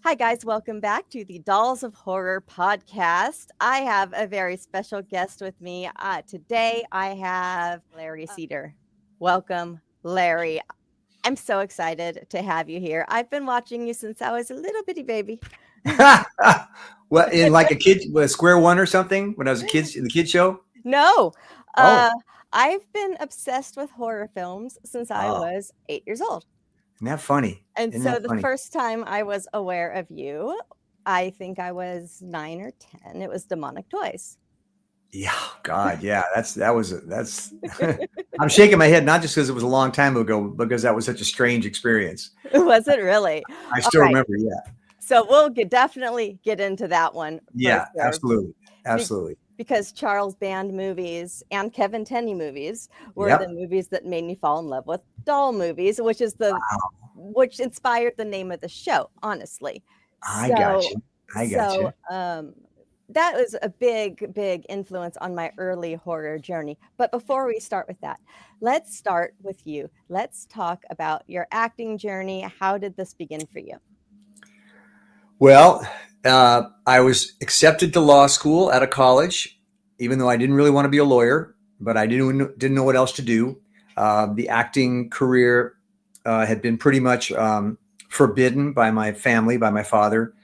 Hi, guys. Welcome back to the Dolls of Horror podcast. I have a very special guest with me. Today, I have Larry Cedar. Welcome, Larry. I'm so excited to have you here. I've been watching you since I was a little bitty baby. Well, in like a kid, Square One or something, when I was a kid in the kid show. No, Oh, uh, I've been obsessed with horror films since I oh, was 8 years old. isn't that funny? And Isn't so that the funny? first time I was aware of you, I think I was 9 or 10. It was Demonic Toys. Yeah, God, yeah, that's. I'm shaking my head not just because it was a long time ago, because that was such a strange experience. Was it really? I All still right. remember. Yeah, So we'll definitely get into that one for yeah, sure. absolutely, Be- absolutely. because Charles Band movies and Kevin Tenney movies were the Yep. movies that made me fall in love with doll movies, Wow. which inspired the name of the show, honestly. I got So you. I got so you. that was a big influence on my early horror journey. But before we start with that, let's start with you. Let's talk about your acting journey. How did this begin for you? Well, I was accepted to law school out of college, even though I didn't really want to be a lawyer, but I didn't know what else to do. The acting career had been pretty much forbidden by my family, by my father.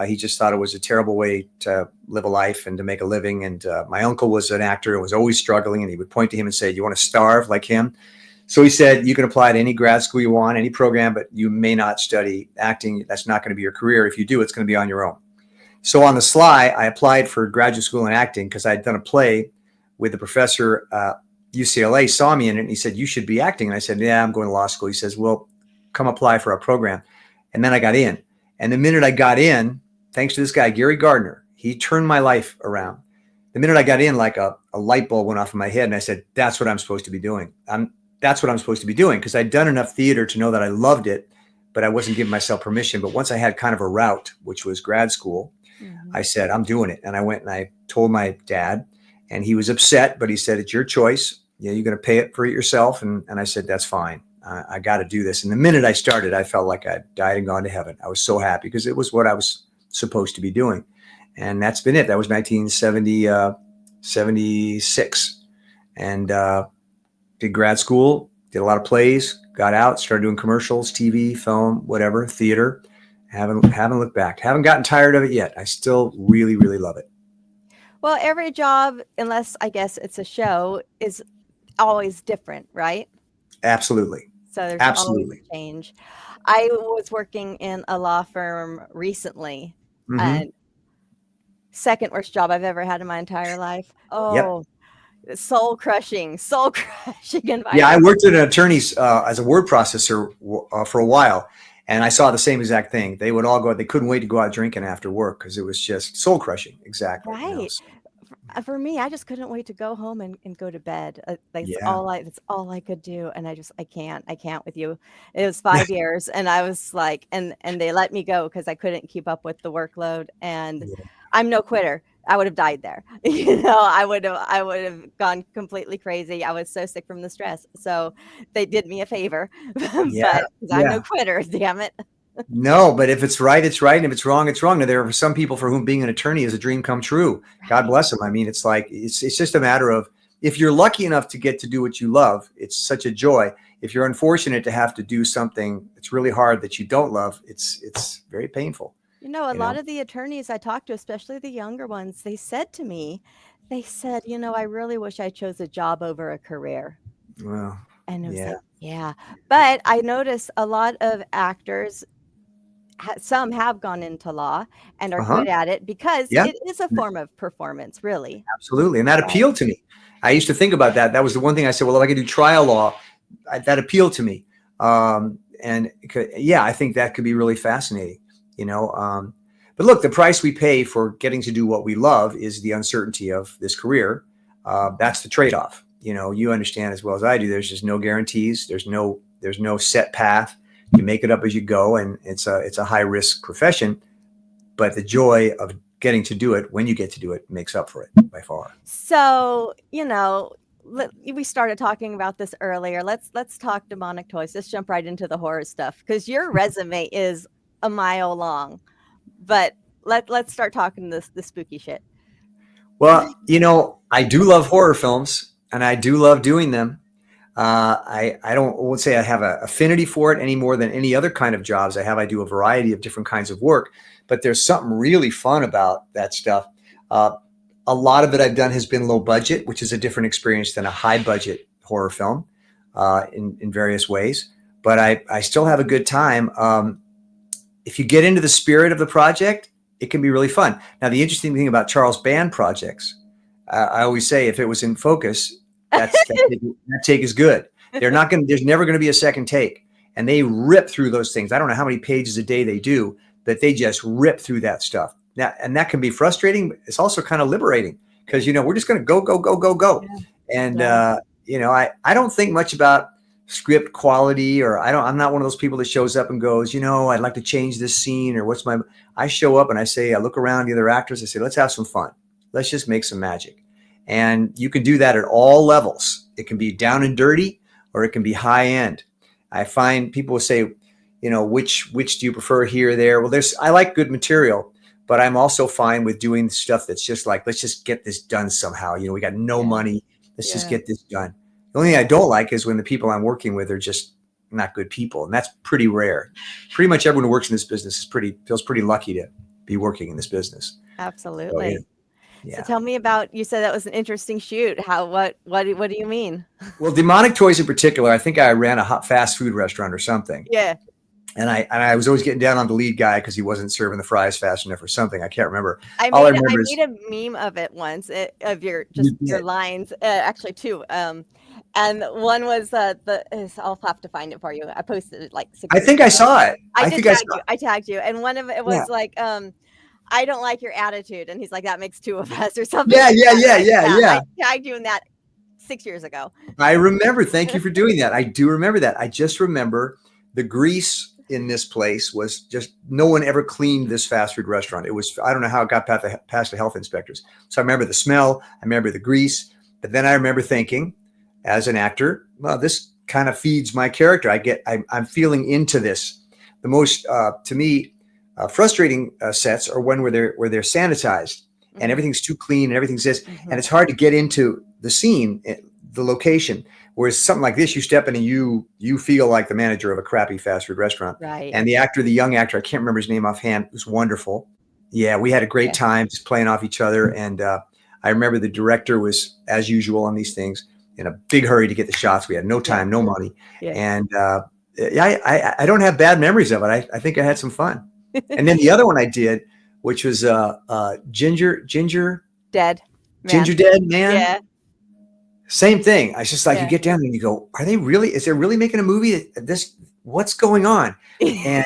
He just thought it was a terrible way to live a life and to make a living. And my uncle was an actor and was always struggling, and he would point to him and say, "You want to starve like him?" So he said, "You can apply to any grad school you want, any program, but you may not study acting. That's not going to be your career. If you do, it's going to be on your own." So on the sly, I applied for graduate school in acting because I'd done a play with a professor UCLA, saw me in it, and he said, "You should be acting." And I said, "Yeah, I'm going to law school." He says, "Well, come apply for our program." And then I got in. And the minute I got in, thanks to this guy, Gary Gardner, he turned my life around. The minute I got in, like a light bulb went off in my head, and I said, "That's what I'm supposed to be doing. That's what I'm supposed to be doing," because I'd done enough theater to know that I loved it, but I wasn't giving myself permission. But once I had kind of a route, which was grad school, I Mhm. said, "I'm doing it." And I went and I told my dad, and he was upset, but he said, "It's your choice. You know, you're going to pay it for it yourself." And I said, "That's fine. I got to do this." And the minute I started, I felt like I died and gone to heaven. I was so happy because it was what I was supposed to be doing. And that's been it. That was 1976. And did grad school, did a lot of plays, got out, started doing commercials, TV, film, whatever, theater. Haven't looked back. Haven't gotten tired of it yet. I still really love it. Well, every job, unless I guess it's a show, is always different, right? Absolutely. So there's always Absolutely. change. I was working in a law firm recently, Mm-hmm. and second worst job I've ever had in my entire life. Yep. Oh, soul crushing, soul crushing Yeah, I environment. worked at an attorney's as a word processor for a while, and I saw the same exact thing. They would all go. They couldn't wait to go out drinking after work because it was just soul crushing. Exactly. You know. Right. So, For me, I just couldn't wait to go home and go to bed. yeah. That's all I could do, and I can't with you. It was 5 years, and I was like and they let me go because I couldn't keep up with the workload, and Yeah. I'm no quitter. I would have died there. I would have gone completely crazy. I was so sick from the stress. So they did me a favor, Yeah. but because I'm no Yeah. quitter, damn it. No, but if it's right, it's right, and if it's wrong, it's wrong. And there are some people for whom being an attorney is a dream come true. God Right. bless them. I mean, it's like it's just a matter of if you're lucky enough to get to do what you love, it's such a joy. If you're unfortunate to have to do something that's really hard that you don't love, it's very painful. A You know. lot of the attorneys I talked to, especially the younger ones, they said to me, they said, I really wish I chose a job over a career. Well, And it was yeah. like, yeah. But I notice a lot of actors, some have gone into law and are Uh huh. good at it because Yeah. it is a form of performance, really. Absolutely, and that Right. appealed to me. I used to think about that. That was the one thing I said. Well, if I could do trial law, that appealed to me. And yeah, I think that could be really fascinating. You know, but look, the price we pay for getting to do what we love is the uncertainty of this career. That's the trade-off. You know, you understand as well as I do. There's just no guarantees. There's no set path. You make it up as you go, and it's a high risk profession. But the joy of getting to do it when you get to do it makes up for it by far. So, we started talking about this earlier. Let's talk demonic toys. Let's jump right into the horror stuff because your resume is a mile long. But let's start talking the spooky shit. Well, I do love horror films, and I do love doing them. I won't say I have an affinity for it any more than any other kind of jobs I have. I do a variety of different kinds of work, but there's something really fun about that stuff. Uh, a lot of it I've done has been low budget, which is a different experience than a high budget horror film in various ways. But I still have a good time. If you get into the spirit of the project, it can be really fun. Now, the interesting thing about Charles Band projects, I always say, if it was in focus, that take is good. They're not going. There's never going to be a second take, and they rip through those things. I don't know how many pages a day they do, but they just rip through that stuff. Now, and that can be frustrating. But it's also kind of liberating because we're just going to go, go, go, go, go, and I don't think much about script quality, or I'm not one of those people that shows up and goes, I'd like to change this scene, or I show up and I look around the other actors, I say, let's have some fun. Let's just make some magic. And you can do that at all levels. It can be down and dirty, or it can be high end. I find people will say, which do you prefer here or there? Well, I like good material, but I'm also fine with doing stuff that's just like, let's just get this done somehow. We got no money. Let's just get this done. The only thing I don't like is when the people I'm working with are just not good people, and that's pretty rare. Pretty much everyone who works in this business feels pretty lucky to be working in this business. Absolutely. So, yeah. So tell me about. You said that was an interesting shoot. What do you mean? Well, Demonic Toys in particular, I think I ran a hot fast food restaurant or something. Yeah. And I was always getting down on the lead guy because he wasn't serving the fries fast enough or something. I can't remember. I made a meme of it once of your lines. Actually, two. And one was I'll have to find it for you. I posted it like 6 I think I saw it. I tagged you, and one of it was like, I don't like your attitude, and he's like, that makes two of us, or something. Yeah. I tagged you in that 6 years ago. I remember. Thank you for doing that. I do remember that. I just remember the grease in this place was just, no one ever cleaned this fast food restaurant. It was, I don't know how it got past the health inspectors. So I remember the smell. I remember the grease. But then I remember thinking, as an actor, well, this kind of feeds my character. I'm feeling into this. The most, to me, frustrating sets are when where they're sanitized and everything's too clean and everything's this, and it's hard to get into the scene, the location. Whereas something like this, you step in and you feel like the manager of a crappy fast food restaurant. Right. And the young actor, I can't remember his name offhand, was wonderful. Yeah, we had a great time just playing off each other. And I remember the director was, as usual on these things, in a big hurry to get the shots. We had no time, no money. Yeah. And I don't have bad memories of it. I think I had some fun. And then the other one I did, which was Ginger Dead Man. Yeah. Same thing. I was just like, you get down there and you go, is there really making a movie? What's going on? And,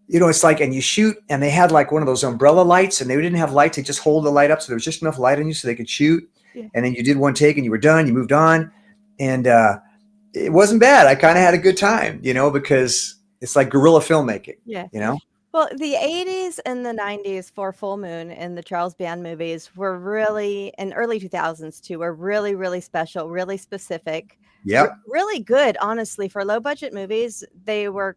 it's like, and you shoot, and they had like one of those umbrella lights, and they didn't have lights. They just hold the light up. So there was just enough light on you so they could shoot. Yeah. And then you did one take and you were done, you moved on. And it wasn't bad. I kind of had a good time, because it's like guerrilla filmmaking, Well, the 80s and the 90s for Full Moon and the Charles Band movies were really, and early 2000s too, were really, really special, really specific. Yeah. Really good, honestly. For low budget movies, they were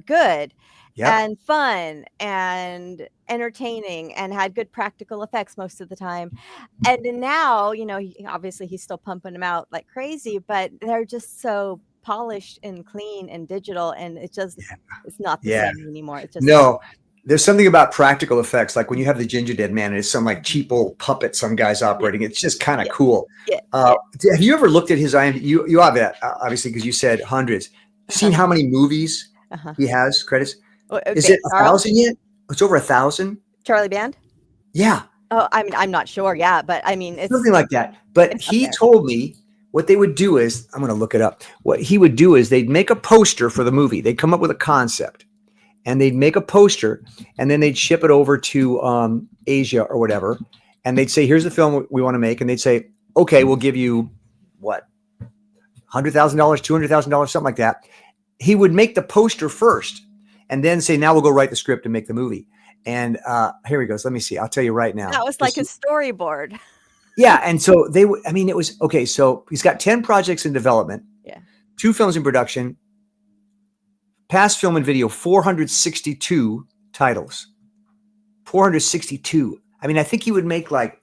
good and fun and entertaining and had good practical effects most of the time. And now, obviously he's still pumping them out like crazy, but they're just so polished and clean and digital, and it's not the same anymore. It's just there's something about practical effects, like when you have the Ginger Dead Man and it's some like cheap old puppet some guy's operating. It's just kind of cool. Have you ever looked at his IMDb? You have that, obviously, because you said hundreds. Seen how many movies he has credits? Is it 1,000 yet? It's over 1,000. Charlie Band? Yeah. Oh, I mean, I'm not sure. Yeah, but I mean, it's something like that. But he told me what they would do is, I'm going to look it up. What he would do is they'd make a poster for the movie. They'd come up with a concept, and they'd make a poster, and then they'd ship it over to Asia or whatever. And they'd say, here's the film we want to make. And they'd say, okay, we'll give you what? $100,000, $200,000, something like that. He would make the poster first and then say, now we'll go write the script and make the movie. And here he goes. Let me see. I'll tell you right now. That was like a storyboard. Yeah. And so it was, okay. So he's got 10 projects in development. Yeah. 2 films in production. Past film and video, 462 titles. 462. I mean, I think he would make like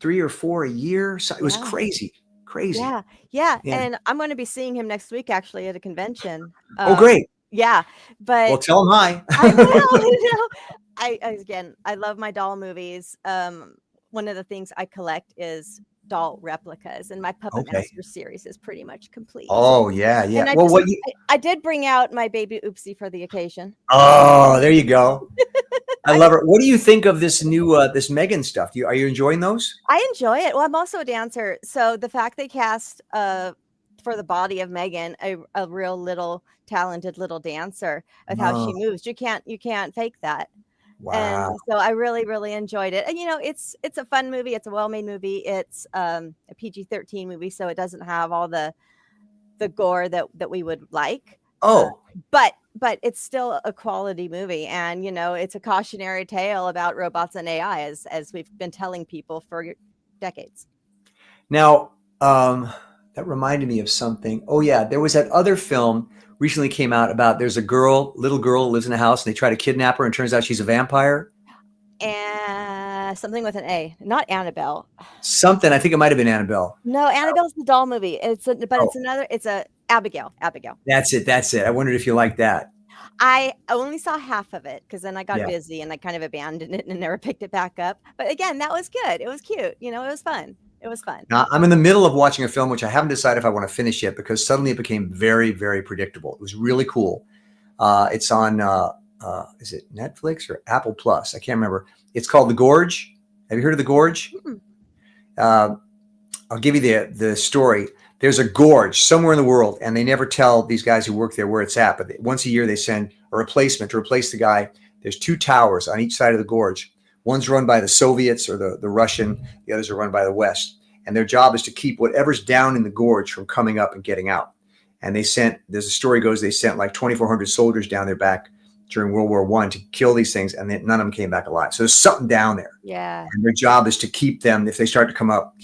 3 or 4 a year. So it was Yeah. crazy, crazy. Yeah. Yeah. Yeah. And I'm going to be seeing him next week actually at a convention. Oh, great. Yeah. Well, But tell him hi. I will, you know. Again, I love my doll movies. One of the things I collect is doll replicas, and my Puppet Okay. Master series is pretty much complete. Oh, yeah, And yeah. Well, I did bring out my baby Oopsie for the occasion. oh, there you go. I I love it. What do you think of this new this Megan stuff? Are you enjoying those? I enjoy it. Well, I'm also a dancer, so the fact they cast for the body of Megan a real little talented little dancer with how she Oh, moves, you can't fake that. wow. And so I really, really enjoyed it. And it's a fun movie. It's a well-made movie. It's a PG-13 movie, so it doesn't have all the gore that we would like. Uh, Oh, but it's still a quality movie, and it's a cautionary tale about robots and AI, as we've been telling people for decades. now that reminded me of something. Oh yeah, there was that other film recently came out about there's a little girl who lives in a house and they try to kidnap her and it turns out she's a vampire. And something with an A, not Annabelle. Something, I think it might have been Annabelle. No, Annabelle's the doll movie. But Oh, it's a Abigail. Abigail. that's it. That's it. I wondered if you like that. I only saw half of it because then I got Yeah. busy and I kind of abandoned it and never picked it back up. But again, that was good. It was cute. It was fun. It was fun. Now, I'm in the middle of watching a film which I haven't decided if I want to finish yet because suddenly it became very, very predictable. It was really cool. It's on, is it Netflix or Apple Plus? I can't remember. It's called The Gorge. Have you heard of The Gorge? Mm-mm. Uh, I'll give you the story. There's a gorge somewhere in the world, and they never tell these guys who work there where it's at. But once a year, they send a replacement to replace the guy. There's 2 towers on each side of the gorge. One's run by the Soviets or the Russian. The others are run by the West. And their job is to keep whatever's down in the gorge from coming up and getting out. And there's a story goes, they sent like 2,400 soldiers down there back during World War I to kill these things, and then none of them came back alive. So there's something down there. Yeah. And their job is to keep them. If they start to come up,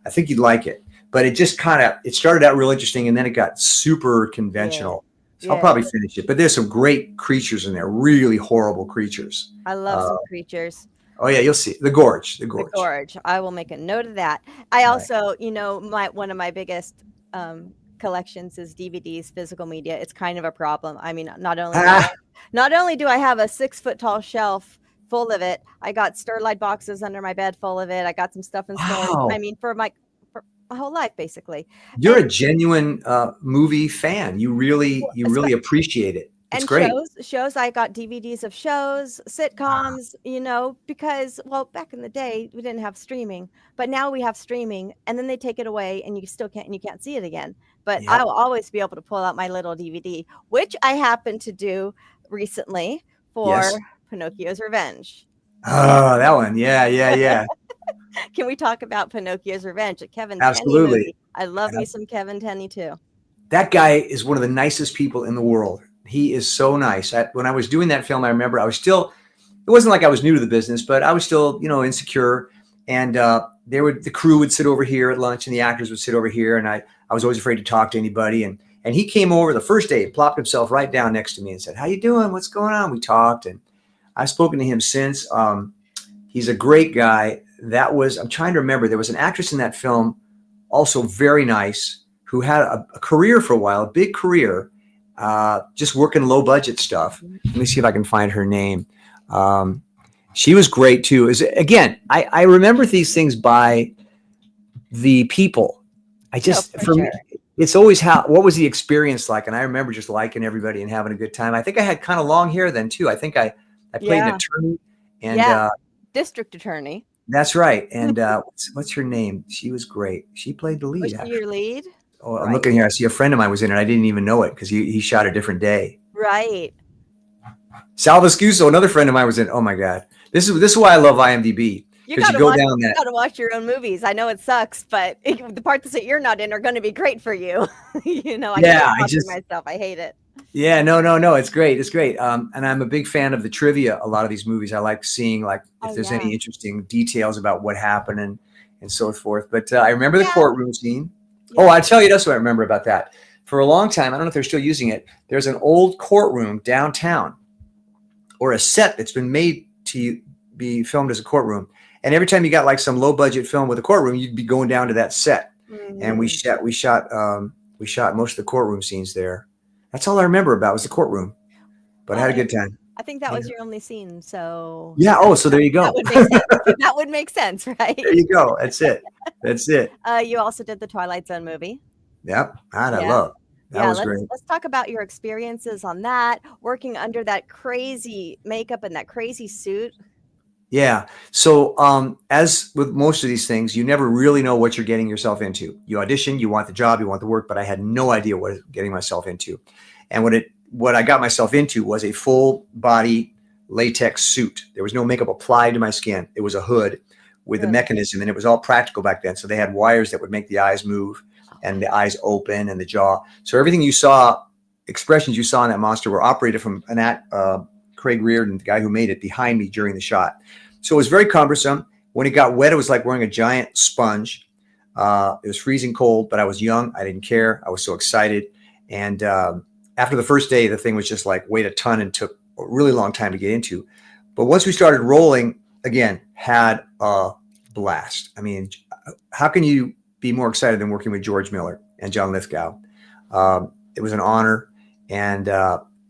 I think you'd like it. But it just it started out real interesting, and then it got super conventional. So I'll Yeah. probably finish it. But there's some great creatures in there, really horrible creatures. I love some creatures. Oh yeah, you'll see the gorge. The The gorge. gorge. I will make a note of that. I Right. also, one of my biggest collections is DVDs, physical media. It's kind of a problem. I mean, not only do I have a 6 foot tall shelf full of it, I got Sterlite boxes under my bed full of it. I got some stuff in storage. Wow. I mean, for my whole life, basically. You're a genuine movie fan. You really appreciate it. It's And great. shows, I got DVDs of shows, sitcoms, because, well, back in the day we didn't have streaming, but now we have streaming, and then they take it away and you can't see it again. But Yep. I'll always be able to pull out my little DVD, which I happened to do recently for Yes. Pinocchio's Revenge. Oh, that one. Yeah, yeah, yeah. Can we talk about Pinocchio's Revenge? A Kevin Tenney Absolutely. movie. I love me some Kevin Tenney too. That guy is one of the nicest people in the world. He is so nice. When I was doing that film, I remember it wasn't like I was new to the business, but I was still, insecure. And the crew would sit over here at lunch and the actors would sit over here. And I was always afraid to talk to anybody. And he came over the first day, plopped himself right down next to me and said, "How you doing? What's going on?" We talked, and I've spoken to him since. He's a great guy. I'm trying to remember, there was an actress in that film, also very nice, who had a career for a while, a big career, just working low budget stuff. Let me see if I can find her name. She was great too. Again, I remember these things by the people. For me, it's always what was the experience like? And I remember just liking everybody and having a good time. I think I had kind of long hair then too. I think I played an attorney and district attorney. That's right. And what's her name? She was great. She played the lead. Was she your lead? Oh, I'm looking here. I see a friend of mine was in it. I didn't even know it because he shot a different day. Right. Sal Viscuso, another friend of mine, was in. Oh my God, this is why I love IMDb. You got to watch your own movies. I know it sucks, but the parts that you're not in are going to be great for you. I can't myself. I hate it. Yeah, no. It's great. It's great. And I'm a big fan of the trivia. A lot of these movies, I like seeing if there's any interesting details about what happened and so forth. But I remember the courtroom scene. Yeah. Oh, I'll tell you that's what I remember about that. For a long time, I don't know if they're still using it. There's an old courtroom downtown, or a set that's been made to be filmed as a courtroom. And every time you got like some low budget film with a courtroom, you'd be going down to that set. And Mhm. we shot most of the courtroom scenes there. That's all I remember about was the courtroom. But I Well, had a good time. I think that Yeah. was your only scene, so Yeah. Oh, so there you that go. would make sense. That would make sense, There right? you go. That's it. That's it. You also did the Twilight Zone movie. Yep. That I Yeah. love. That Yeah, was let's great. let's talk about your experiences on that, working under that crazy makeup and that crazy suit. Yeah. So, as with most of these things, you never really know what you're getting yourself into. You audition, you want the job, you want the work, but I had no idea what I was getting myself into. And what I got myself into was a full body latex suit. There was no makeup applied to my skin. It was a hood with a Really? mechanism, and it was all practical back then. So they had wires that would make the eyes move Oh, and the wow. eyes open and the jaw. So everything you saw, expressions you saw in that monster were operated from Craig Reardon, the guy who made it, behind me during the shot. So it was very cumbersome. When it got wet, it was like wearing a giant sponge. It was freezing cold, but I was young. I didn't care. I was so excited. And after the first day, the thing was just like weighed a ton and took a really long time to get into. But once we started rolling, again, had a blast. I mean, how can you be more excited than working with George Miller and John Lithgow? It was an honor. And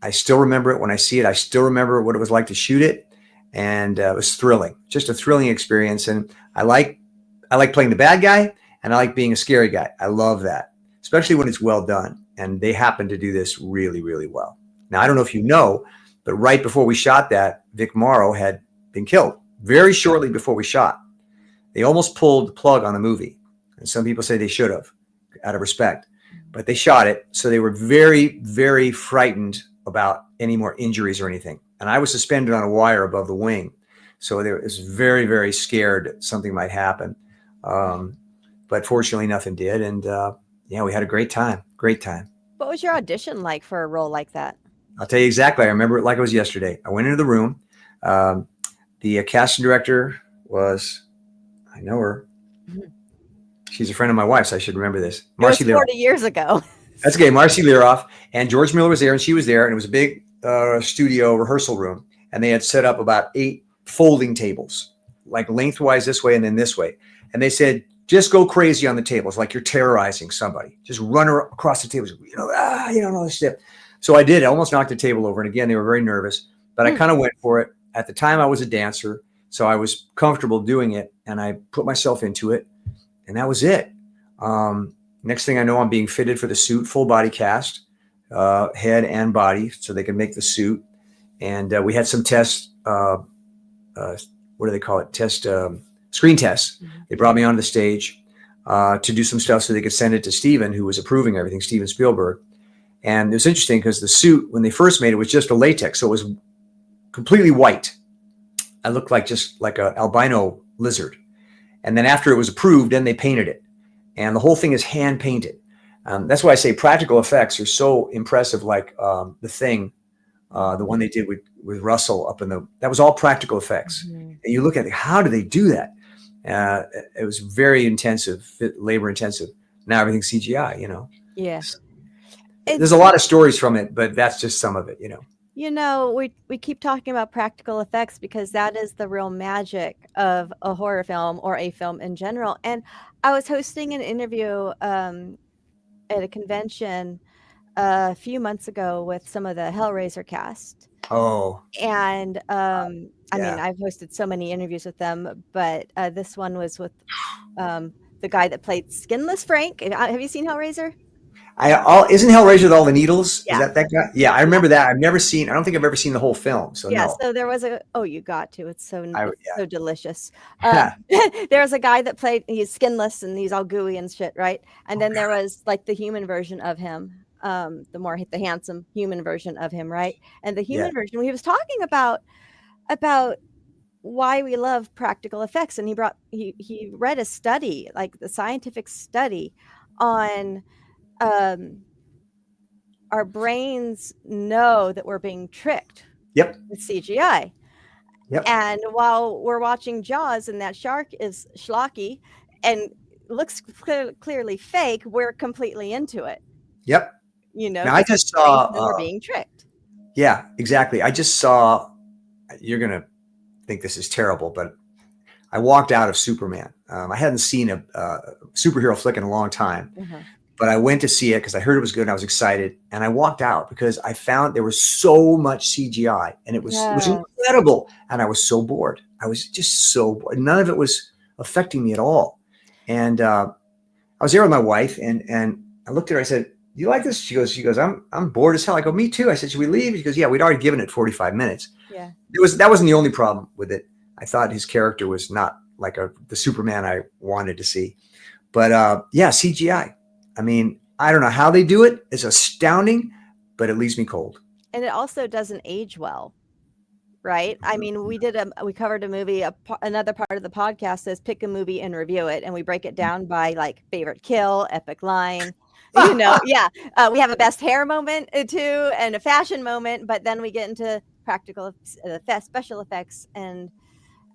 I still remember it when I see it. I still remember what it was like to shoot it. And it was thrilling, just a thrilling experience. And I like playing the bad guy, and I like being a scary guy. I love that, especially when it's well done. And they happen to do this really, really well. Now, I don't know if you know, but right before we shot that, Vic Morrow had been killed very shortly before we shot. They almost pulled the plug on the movie. And some people say they should have, out of respect. But they shot it. So they were very, very frightened about any more injuries or anything. And I was suspended on a wire above the wing. So they was very, very scared something might happen. But fortunately, nothing did. And yeah, we had a great time. Great time. What was your audition like for a role like that? I'll tell you exactly. I remember it like it was yesterday. I went into the room. Um, the casting director was, I know her. Mhm. She's a friend of my wife's. I should remember this. It was Marcy Leroff. 40 years ago. That's okay. Marcy Leroff and George Miller was there, and she was there, and it was a big studio rehearsal room, and they had set up about 8 folding tables, like lengthwise this way and then this way. And they said, just go crazy on the tables, like you're terrorizing somebody. Just run across the tables, all this stuff. So I did. I almost knocked the table over, and again, they were very nervous, but I kind of went for it. At the time, I was a dancer, so I was comfortable doing it, and I put myself into it, and that was it. Next thing I know, I'm being fitted for the suit, full body cast, head and body, so they can make the suit. And we had some tests. What do they call it? Screen tests. Mhm. They brought me onto the stage to do some stuff so they could send it to Steven, who was approving everything, Steven Spielberg. And it was interesting because the suit, when they first made it, was just a latex, so it was completely white. I looked like just like an albino lizard. And then after it was approved, then they painted it. And the whole thing is hand painted. That's why I say practical effects are so impressive. Like The Thing, the one they did with Russell up in that was all practical effects. Mhm. And you look at it, how do they do that? It was very intensive, labor intensive. Now everything's CGI, Yeah. There's a lot of stories from it, but that's just some of it, We keep talking about practical effects because that is the real magic of a horror film or a film in general. And I was hosting an interview at a convention a few months ago with some of the Hellraiser cast. Oh, And I mean, yeah. I've hosted so many interviews with them, but this one was with the guy that played Skinless Frank. Have you seen Hellraiser? Isn't Hellraiser with all the needles? Is Yeah. that guy? Yeah, I remember that. I don't think I've ever seen the whole film. So Yeah, no. so there was you got to. It's so Yeah. delicious. Yeah. There was a guy that he's skinless and he's all gooey and shit, right? And Oh, then there was like the human version of him, the handsome human version of him, right? And the Yeah. human version, he was talking about why we love practical effects, and he read a study, like the scientific study on our brains know that we're being tricked Yep. with CGI. Yep. And while we're watching Jaws and that shark is schlocky and looks clearly fake, we're completely into it. Yep. Now I because just our brains know saw. we're being tricked. Yeah, exactly. I just saw. You're gonna think this is terrible, but I walked out of Superman. I hadn't seen a superhero flick in a long time, Uh-huh. but I went to see it because I heard it was good and I was excited. And I walked out because I found there was so much CGI and it was Yes. incredible. And I was so bored. I was just so bored. None of it was affecting me at all. And I was there with my wife and I looked at her. I said, "Do you like this?" She goes, I'm bored as hell. I go, "Me too." I said, "Should we leave?" She goes, "Yeah, we'd already given it 45 minutes." Yeah. That wasn't the only problem with it. I thought his character was not like the Superman I wanted to see. But yeah, CGI. I mean, I don't know how they do it. It's astounding, but it leaves me cold. And it also doesn't age well. Right? I mean, we covered a movie, another part of the podcast says pick a movie and review it, and we break it down by like favorite kill, epic line, yeah. We have a best hair moment too, and a fashion moment, but then we get into practical special effects and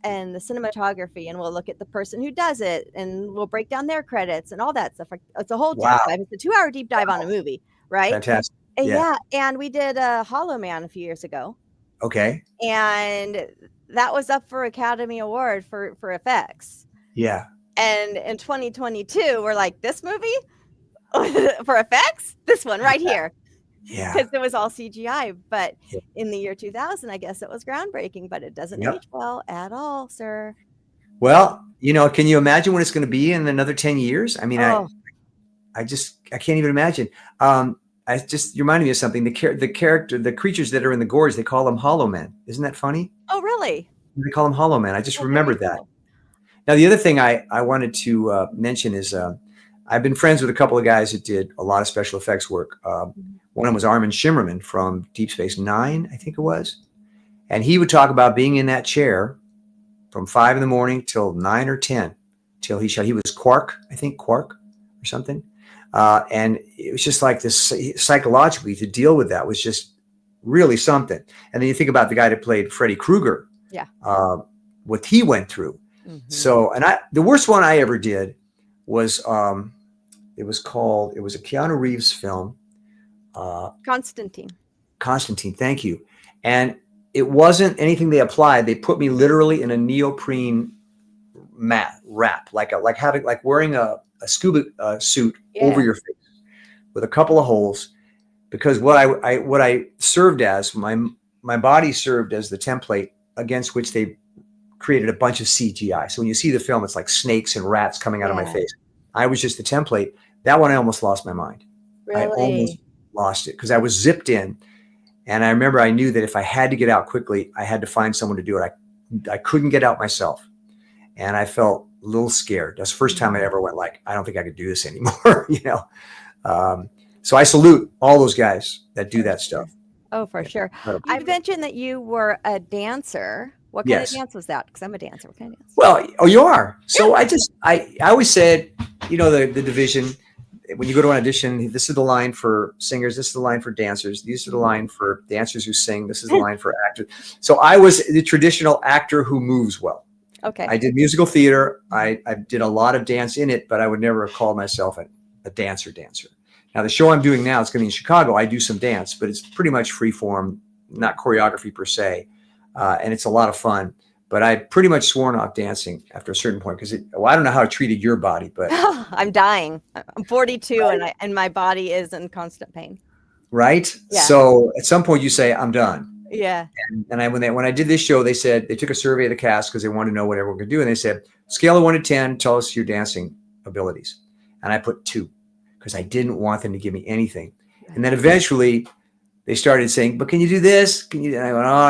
the cinematography, and we'll look at the person who does it, and we'll break down their credits and all that stuff. It's a whole deep Wow. dive. It's a 2-hour deep dive on a movie, right? Fantastic. Yeah. Yeah, and we did Hollow Man a few years ago. Okay. And that was up for Academy Award for effects. Yeah. And in 2022, we're like, this movie for effects, this one right here, Yeah. because it was all CGI. But Yeah. in the year 2000, I guess it was groundbreaking, but it doesn't Yep. age well at all, sir. Well, can you imagine what it's going to be in another 10 years? I mean, Oh, I can't even imagine. I just, you reminded me of something. The creatures that are in the gorge, they call them hollow men. Isn't that funny? oh, really? They call them hollow men. I just Oh, very remembered that. cool. Now, the other thing I wanted to mention is I've been friends with a couple of guys that did a lot of special effects work. One of them was Armin Shimmerman from Deep Space Nine, I think it was. And he would talk about being in that chair from 5 in the morning till 9 or 10 till he shot. He was Quark, I think Quark or something. And it was just like this psychologically to deal with that was just really something. And then you think about the guy that played Freddy Krueger, Yeah. what he went through. So, and the worst one I ever did was, it was a Keanu Reeves film. Constantine. Thank you. And it wasn't anything they applied. They put me literally in a neoprene wrap, like wearing a scuba suit over your face with a couple of holes, because what I served as my body served as the template against which they created a bunch of CGI. So when you see the film, it's like snakes and rats coming out of my face. I was just the template. That one I almost lost my mind. Really? I almost lost it because I was zipped in. And I remember I knew that if I had to get out quickly, I had to find someone to do it. I couldn't get out myself. And I felt a little scared. That's the first time I ever went like, I don't think I could do this anymore, So I salute all those guys that do that stuff. Oh, for sure. You mentioned that you were a dancer. What kind of dance was that? Because I'm a dancer. What kind of dance? Well, you are. So I always said, the division, when you go to an audition, this is the line for singers, this is the line for dancers, these are the line for dancers who sing, this is the line for actors. So I was the traditional actor who moves well. Okay. I did musical theater. I did a lot of dance in it, but I would never have called myself a dancer. Now, the show I'm doing now, it's going to be in Chicago. I do some dance, but it's pretty much free form, not choreography per se. And it's a lot of fun. But I pretty much sworn off dancing after a certain point because I don't know how it treated your body, but I'm dying. I'm 42 and my body is in constant pain. Right? Yeah. So at some point you say, I'm done. Yeah. And when I did this show, they said they took a survey of the cast because they wanted to know what everyone could do. And they said, scale of 1 to 10, tell us your dancing abilities. And I put 2 because I didn't want them to give me anything. And then eventually they started saying, but can you do this? Can you? And I went, all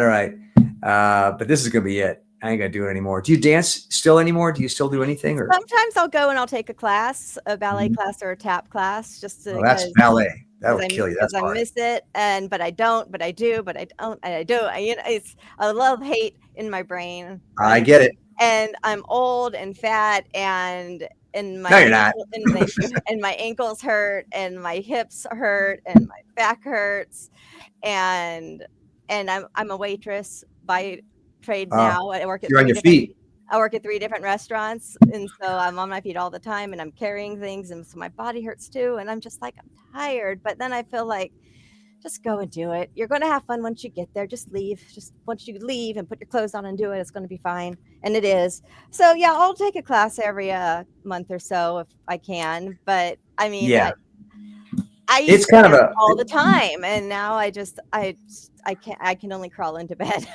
right. But this is going to be it. I ain't going to do it anymore. Do you dance still anymore? Do you still do anything? Or sometimes I'll go and I'll take a class, a ballet class or a tap class, just to. That's ballet. That'll kill you. That's hard. I miss it, but I don't. But I do. But I don't. And I do. It's a love-hate in my brain. Right? I get it. And I'm old and fat, and my no, you're not. And my ankles hurt, and my hips hurt, and my back hurts, and I'm a waitress by trade now. I work at you're on your feet. I work at 3 different restaurants, and so I'm on my feet all the time, and I'm carrying things, and so my body hurts too, and I'm just like, I'm tired. But then I feel like just go and do it. You're going to have fun once you get there. Just leave. Just once you leave and put your clothes on and do it, it's going to be fine. And it is. So yeah, I'll take a class every month or so if I can. But I mean, Yeah, I it's used to kind of dance a all the time, and now I can't. I can only crawl into bed.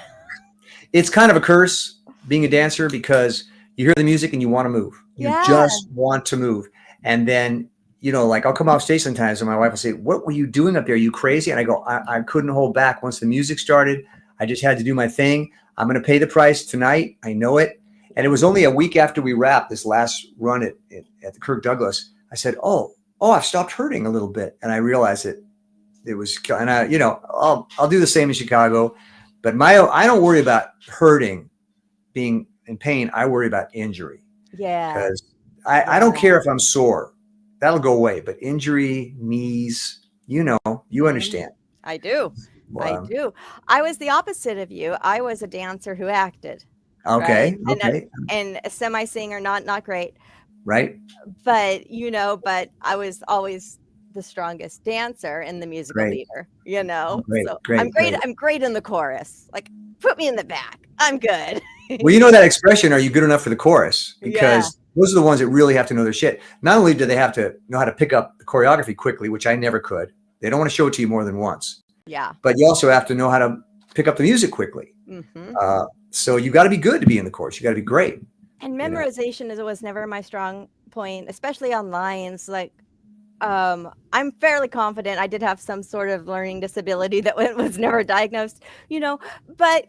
it's kind of a curse being a dancer because you hear the music and you want to move. You Yeah. just want to move. And then, like I'll come off stage sometimes and my wife will say, "What were you doing up there? Are you crazy?" And I go, I couldn't hold back. Once the music started, I just had to do my thing. I'm going to pay the price tonight. I know it. And it was only a week after we wrapped this last run at the Kirk Douglas. I said, oh, I've stopped hurting a little bit. And I realized it was, and I'll do the same in Chicago. But I don't worry about hurting, being in pain. I worry about injury Yeah. because I Yeah. don't care if I'm sore. That'll go away. But injury, knees, you Mhm. understand. I do. I Um, do. I was the opposite of you. I was a dancer who acted, right? okay. Okay. And a semi singer, not great, Right. but but I was always the strongest dancer in the musical Great. theater. Great. So I'm Great. great. Great. I'm great in the chorus. Like, put me in the back. I'm good. Well, you know that expression, are you good enough for the chorus? Yeah. Because those are the ones that really have to know their shit. Not only do they have to know how to pick up the choreography quickly, which I never could, they don't want to show it to you more than once, Yeah. but you also have to know how to pick up the music quickly. Hmm. So you got to be good to be in the chorus. You got to be great. And You know, memorization was never my strong point, especially on lines. Like, I'm fairly confident I did have some sort of learning disability that was never diagnosed, you know, but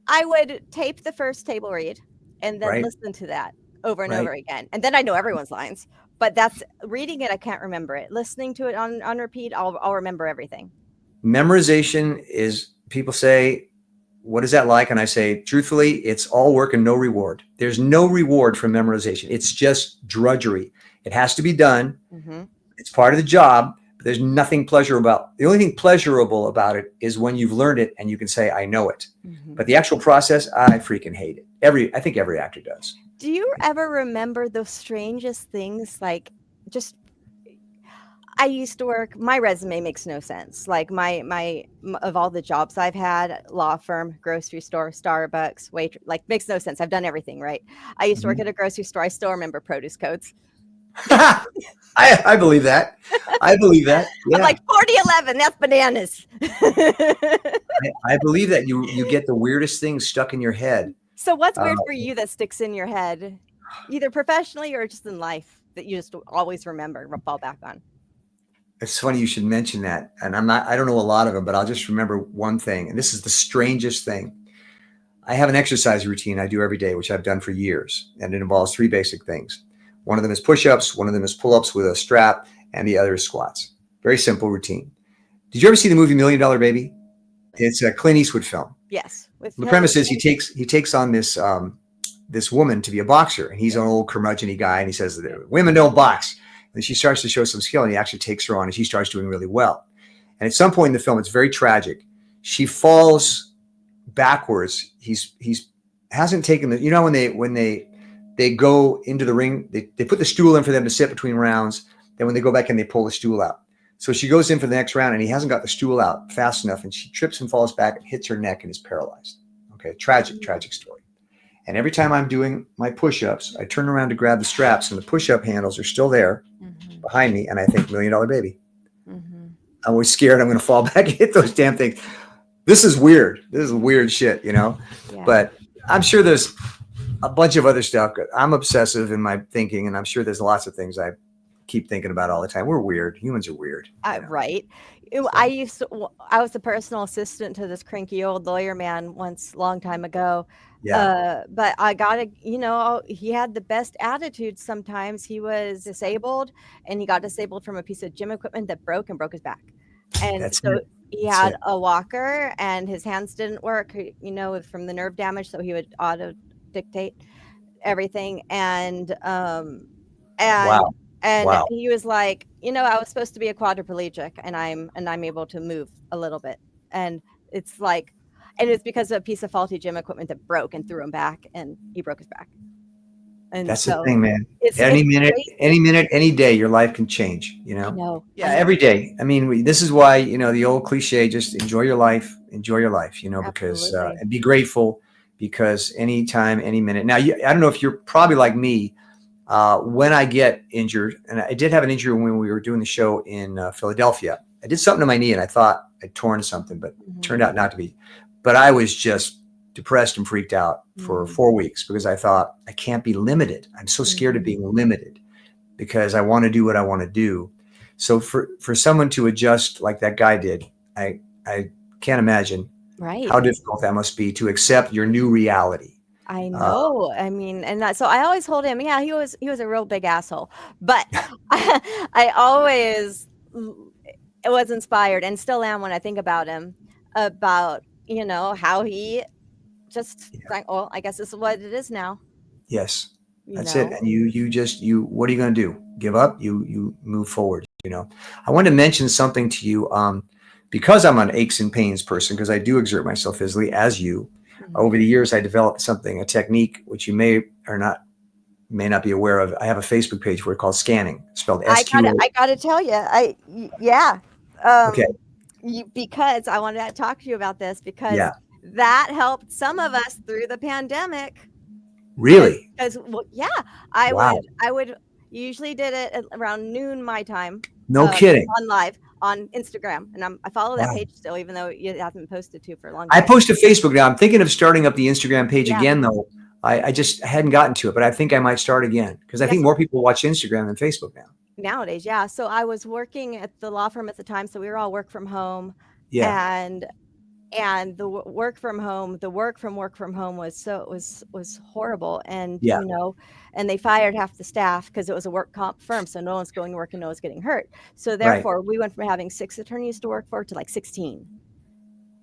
I would tape the first table read and then right, listen to that over and over right. again. And then I know everyone's lines. But that's reading it, I can't remember it. Listening to it on repeat, I'll remember everything. Memorization is, people say, what is that like? And I say, truthfully, it's all work and no reward. There's no reward for memorization. It's just drudgery. It has to be done. Hmm. It's part of the job. But there's nothing pleasurable about. The only thing pleasurable about it is when you've learned it and you can say, "I know it." Hmm. But the actual process, I freaking hate it. I think every actor does. Do you ever remember the strangest things? Like, just I used to work. My resume makes no sense. Like of all the jobs I've had, law firm, grocery store, Starbucks, wait, like makes no sense. I've done everything right. I used to work Mhm. at a grocery store. I still remember produce codes. I believe that. I believe that. I'm Yeah, like 4011. That's bananas. I believe that you get the weirdest things stuck in your head. So what's Uh, weird for you that sticks in your head, either professionally or just in life, that you just always remember, fall back on? it's funny you should mention that, and I don't know a lot of them, but I'll just remember one thing, and this is the strangest thing. I have an exercise routine I do every day, which I've done for years, and it involves three basic things. One of them is push-ups, one of them is pull-ups with a strap, and the other is squats. Very simple routine. Did you ever see the movie Million Dollar Baby? It's a Clint Eastwood film. Yes, with The Hillary premise is Clinton. he takes on this woman to be a boxer, and he's an old curmudgeon guy, and he says that women don't box. And she starts to show some skill, and he actually takes her on, and she starts doing really well. And at some point in the film, it's very tragic. She falls backwards. He's hasn't taken the, when they go into the ring, they put the stool in for them to sit between rounds. Then when they go back in, they pull the stool out. So she goes in for the next round, and he hasn't got the stool out fast enough, and she trips and falls back and hits her neck and is paralyzed. Okay, tragic story. And every time I'm doing my push-ups, I turn around to grab the straps, and the push-up handles are still there Mm-hmm. behind me, and I think Million Dollar Baby. Mm-hmm. I'm always scared I'm going to fall back and hit those damn things. This is weird. This is weird shit. Yeah. But I'm sure there's a bunch of other stuff. I'm obsessive in my thinking, and I'm sure there's lots of things I keep thinking about all the time. We're weird. Humans are weird. Right. So I was a personal assistant to this cranky old lawyer man once, long time ago. yeah, But I gotta, he had the best attitude sometimes. He was disabled, and he got disabled from a piece of gym equipment that broke and broke his back. And that's so it. he That's had it. a walker, and his hands didn't work, from the nerve damage. So he would auto dictate everything. And Wow. and Wow. he was like, I was supposed to be a quadriplegic, and I'm able to move a little bit. And it's like, and it's because of a piece of faulty gym equipment that broke and threw him back, and he broke his back. And That's the so thing, man. it's crazy. Any minute, any day, your life can change, you I know? know, Yeah, I know. every day. I mean, this is why, the old cliche, just enjoy your life, because, Absolutely. and be grateful because anytime, any minute. Now, I don't know if you're probably like me, when I get injured, and I did have an injury when we were doing the show in Philadelphia. I did something to my knee and I thought I'd torn something, but it Mhm, turned out not to be. But I was just depressed and freaked out for mhm, 4 weeks because I thought I can't be limited. I'm so scared of mhm. being limited because I want to do what I want to do. So for someone to adjust like that guy did, I can't imagine Right. how difficult that must be to accept your new reality. I Uh, know. I mean, and that so I always told him, yeah, he was a real big asshole, but I always was inspired and still am when I think about him, about, how he just yeah. drank. Well, I guess this is what it is now, Yes, you that's it. know? And what are you going to do? Give up? You move forward. I wanted to mention something to you, because I'm an aches and pains person, because I do exert myself physically, as you. Mhm. Over the years, I developed a technique which you may not be aware of. I have a Facebook page for it called Scanning, spelled SQA. I gotta tell you, yeah, Okay, because I wanted to talk to you about this because yeah, that helped some of us through the pandemic. really, Because well, yeah, wow, I would usually did it at around noon my time, no kidding, on live on Instagram, and I follow that wow. page still, even though it hasn't posted to for a long I time. post to Facebook now. I'm thinking of starting up the Instagram page Yeah, again, though. I just hadn't gotten to it, but I think I might start again because I yeah. think So more people watch Instagram than Facebook now. nowadays, yeah. So I was working at the law firm at the time, so we were all work from home, Yeah, and the work from home was horrible, and yeah, and they fired half the staff because it was a work comp firm, so no one's going to work and no one's getting hurt. So right. therefore we went from having 6 attorneys to work for to like 16,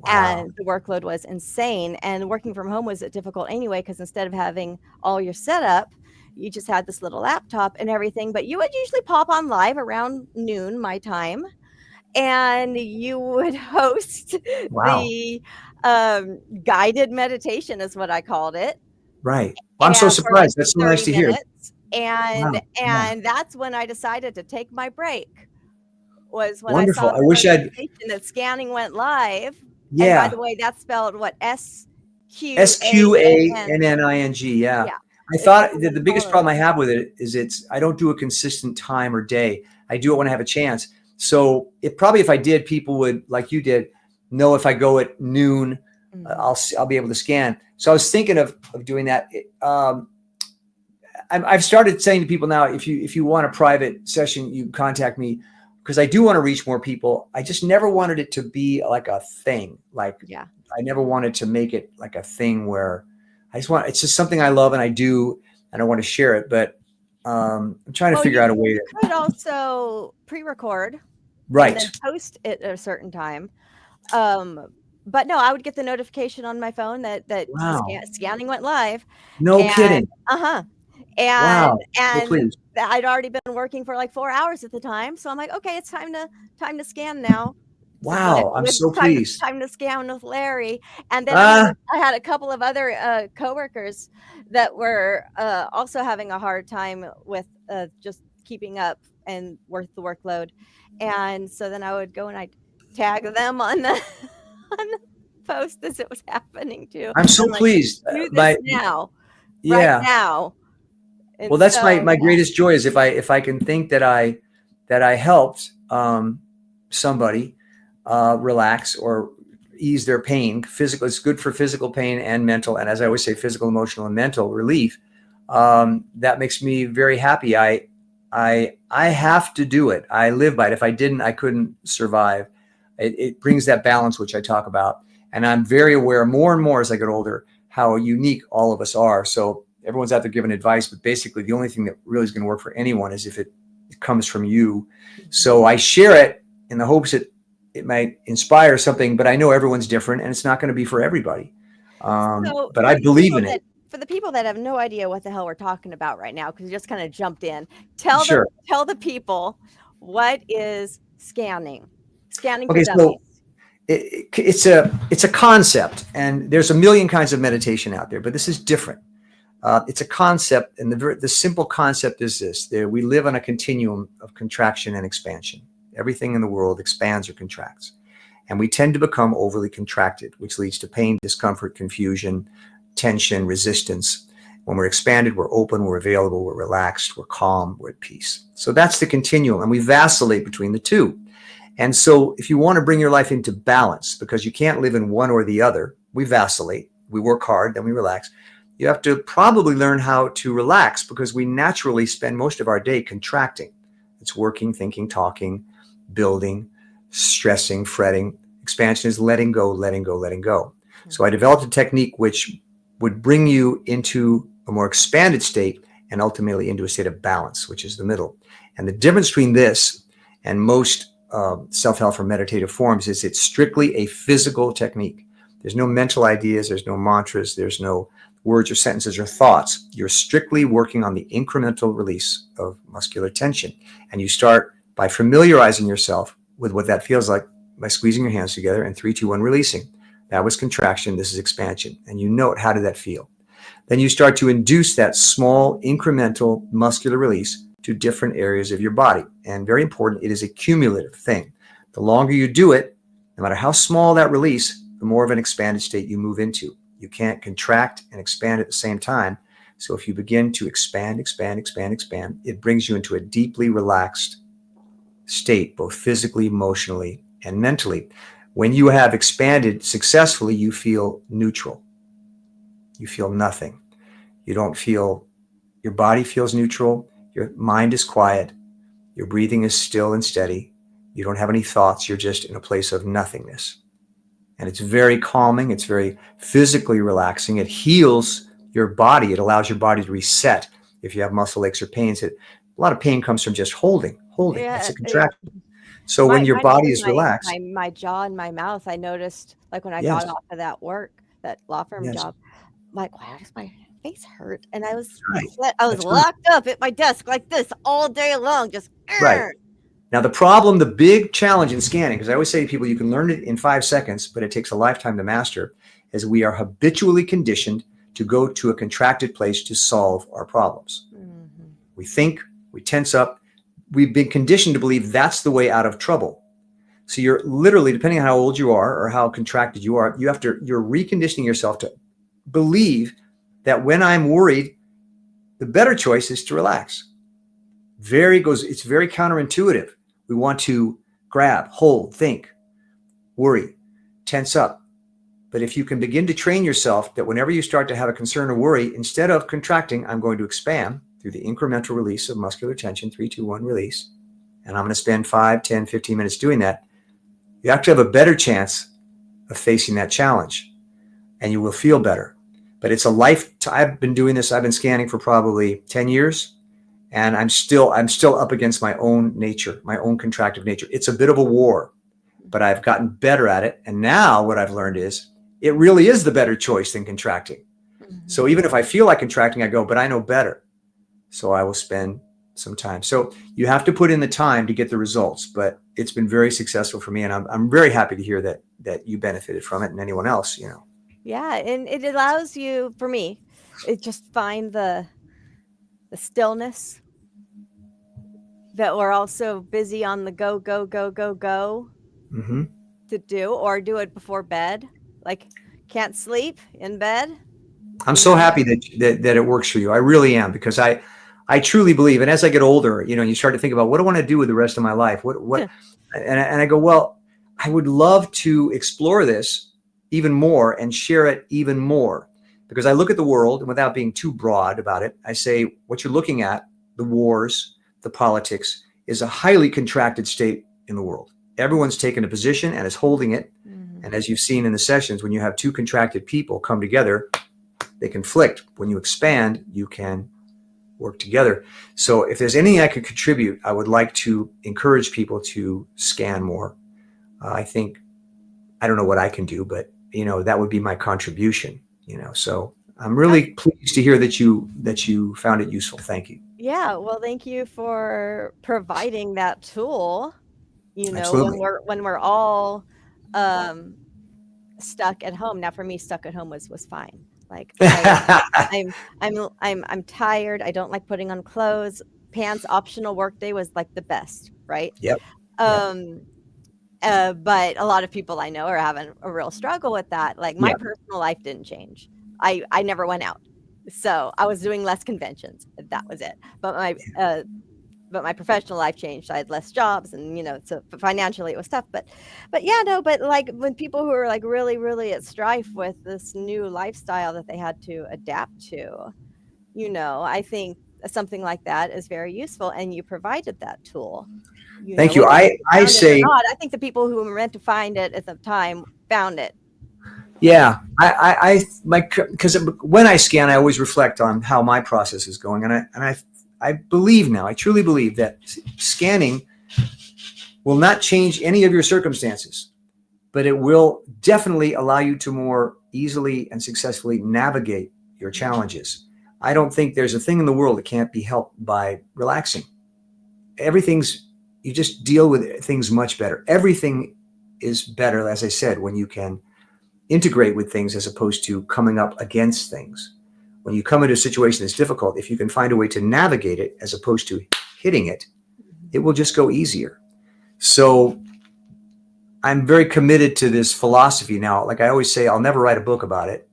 Wow. and the workload was insane, and working from home was difficult anyway because instead of having all your setup, you just had this little laptop and everything. But you would usually pop on live around noon my time, and you would host Wow. the guided meditation is what I called it, Right. Well, I'm so and for like surprised. That's so nice 30 to hear. minutes. And Wow. Yeah. that's when I decided to take my break, was when I Wonderful. saw I the wish I'd, notification that scanning went live. And by yeah. the way, that's spelled what? SQANN. SQANNING. Yeah. Yeah. I If thought people that would the biggest follow problem I that. have with it is I don't do a consistent time or day. I do it when I have a chance. So if I did, people would, like you did, know if I go at noon, Mhm. I'll be able to scan. So I was thinking of doing that. I've started saying to people now, if you want a private session, you contact me because I do want to reach more people. I just never wanted it to be like a thing. Like Yeah. I never wanted to make it like a thing where it's just something I love and I do, and I want to share it. But I'm trying to Well, figure out a way you to, could also pre-record and right. then post it at a certain time. Um, but no, I would get the notification on my phone that Wow. scanning went live, No and kidding. and Wow. So and pleased. I'd already been working for like 4 hours at the time, so I'm like, "Okay, it's time to scan now." So Wow. I'm with so time pleased. time to scan with Larry, and then Ah, I had a couple of other, coworkers that were, also having a hard time with, just keeping up and worth the workload, and so then I would go and I'd tag them on the on the post as it was happening too. I'm so I'm like, pleased. "Do My this now, right Yeah. now." Well, And that's so, my yeah. greatest joy is if I can think that I helped somebody relax or ease their pain. Physical, it's good for physical pain and mental, and as I always say, physical, emotional, and mental relief. That makes me very happy. I have to do it. I live by it. If I didn't, I couldn't survive. It brings that balance which I talk about, and I'm very aware more and more as I get older how unique all of us are. So everyone's out there giving advice, but basically the only thing that really is going to work for anyone is if it comes from you. Mhm. So I share it in the hopes that it might inspire something, but I know everyone's different and it's not going to be for everybody. So But I believe in it. for the people that have no idea what the hell we're talking about right now, because you just kind of jumped in, Sure. tell the people what is scanning? Scanning for Okay. dummies. So it's a concept, and there's a million kinds of meditation out there, but this is different. It's a concept, and the simple concept is this: we live on a continuum of contraction and expansion. Everything in the world expands or contracts, and we tend to become overly contracted, which leads to pain, discomfort, confusion, tension, resistance. When we're expanded, we're open, we're available, we're relaxed, we're calm, we're at peace. So that's the continuum, and we vacillate between the two. And so if you want to bring your life into balance, because you can't live in one or the other, we vacillate, we work hard, then we relax. You have to probably learn how to relax, because we naturally spend most of our day contracting. It's working, thinking, talking, building, stressing, fretting. Expansion is letting go, letting go, letting go. So I developed a technique which would bring you into a more expanded state and ultimately into a state of balance, which is the middle. And the difference between this and most self-help or meditative forms is it's strictly a physical technique. There's no mental ideas, there's no mantras, there's no words or sentences or thoughts. You're strictly working on the incremental release of muscular tension. And you start by familiarizing yourself with what that feels like by squeezing your hands together and 3, 2, 1, releasing. That was contraction, this is expansion. And you note, how did that feel? Then you start to induce that small incremental muscular release to different areas of your body. And very important, it is a cumulative thing. The longer you do it, no matter how small that release, the more of an expanded state you move into. You can't contract and expand at the same time. So if you begin to expand, expand, expand, expand, it brings you into a deeply relaxed state, both physically, emotionally, and mentally. When you have expanded successfully, you feel neutral. You feel nothing. You don't feel, your body feels neutral. Your mind is quiet. Your breathing is still and steady. You don't have any thoughts. You're just in a place of nothingness. And it's very calming. It's very physically relaxing. It heals your body. It allows your body to reset. If you have muscle aches or pains, a lot of pain comes from just holding. That's Yeah, a contraction. So when your mine body was is relaxed, my jaw and my mouth. I noticed, like, when I got yes, off of that law firm yes, job, I'm like, "Why does my face hurt?" And right. I was That's right. locked up at my desk like this all day long, just Right. Now, the problem, the big challenge in scanning, because I always say to people, you can learn it in 5 seconds, but it takes a lifetime to master, is we are habitually conditioned to go to a contracted place to solve our problems. Mhm. We think, we tense up. We've been conditioned to believe that's the way out of trouble. So you're literally, depending on how old you are or how contracted you are, you're reconditioning yourself to believe that when I'm worried, the better choice is to relax. It's very counterintuitive. We want to grab, hold, think, worry, tense up. But if you can begin to train yourself that whenever you start to have a concern or worry, instead of contracting, I'm going to expand through the incremental release of muscular tension, 3, 2, 1, release. And I'm going to spend 5, 10, 15 minutes doing that. You actually have a better chance of facing that challenge, and you will feel better. But it's a life. I've been doing this. I've been scanning for probably 10 years. And I'm still up against my own nature, my own contractive nature. It's a bit of a war, but I've gotten better at it. And now what I've learned is it really is the better choice than contracting. So Mhm. even if I feel like contracting, I go, but I know better. So I will spend some time. So you have to put in the time to get the results, but it's been very successful for me. And I'm very happy to hear that you benefited from it, and anyone else. Yeah, and it allows you, for me, it just find the stillness that we're also busy on the go, go, go, go, go Mm-hmm. to do, or do it before bed. Like, can't sleep in bed, I'm you so know? happy that it works for you. I really am, because I truly believe. And as I get older, you start to think about, what do I want to do with the rest of my life? And I go, well, I would love to explore this even more and share it even more, because I look at the world, and without being too broad about it, I say what you're looking at, the wars, the politics, is a highly contracted state in the world. Everyone's taken a position and is holding it. Mhm. And as you've seen in the sessions, when you have two contracted people come together, they conflict. When you expand, you can work together. So if there's anything I could contribute, I would like to encourage people to scan more. I think, I don't know what I can do, but that would be my contribution. So I'm really pleased to hear that you found it useful. Thank you. Yeah, well, thank you for providing that tool, when Absolutely. we're all, um, stuck at home. Now for me, stuck at home was fine. Like I'm tired. I don't like putting on clothes. Pants optional workday was like the best, right? Yep. Yep. Um, but a lot of people I know are having a real struggle with that. Like my Yep. personal life didn't change. I never went out, so I was doing less conventions. That was it. But my professional life changed. I had less jobs, and so financially it was tough. But yeah, no. But like when people who are like really, really at strife with this new lifestyle that they had to adapt to, I think something like that is very useful, and you provided that tool. Thank you. Whether they I found it or say, not, I think the people who were meant to find it at the time found it. yeah, because when I scan, I always reflect on how my process is going, and I believe now, I truly believe that scanning will not change any of your circumstances, but it will definitely allow you to more easily and successfully navigate your challenges. I don't think there's a thing in the world that can't be helped by relaxing. Everything's, you just deal with things much better. Everything is better, as I said, when you can integrate with things as opposed to coming up against things. When you come into a situation that's difficult, if you can find a way to navigate it as opposed to hitting it, it will just go easier. So I'm very committed to this philosophy now. Like I always say, I'll never write a book about it.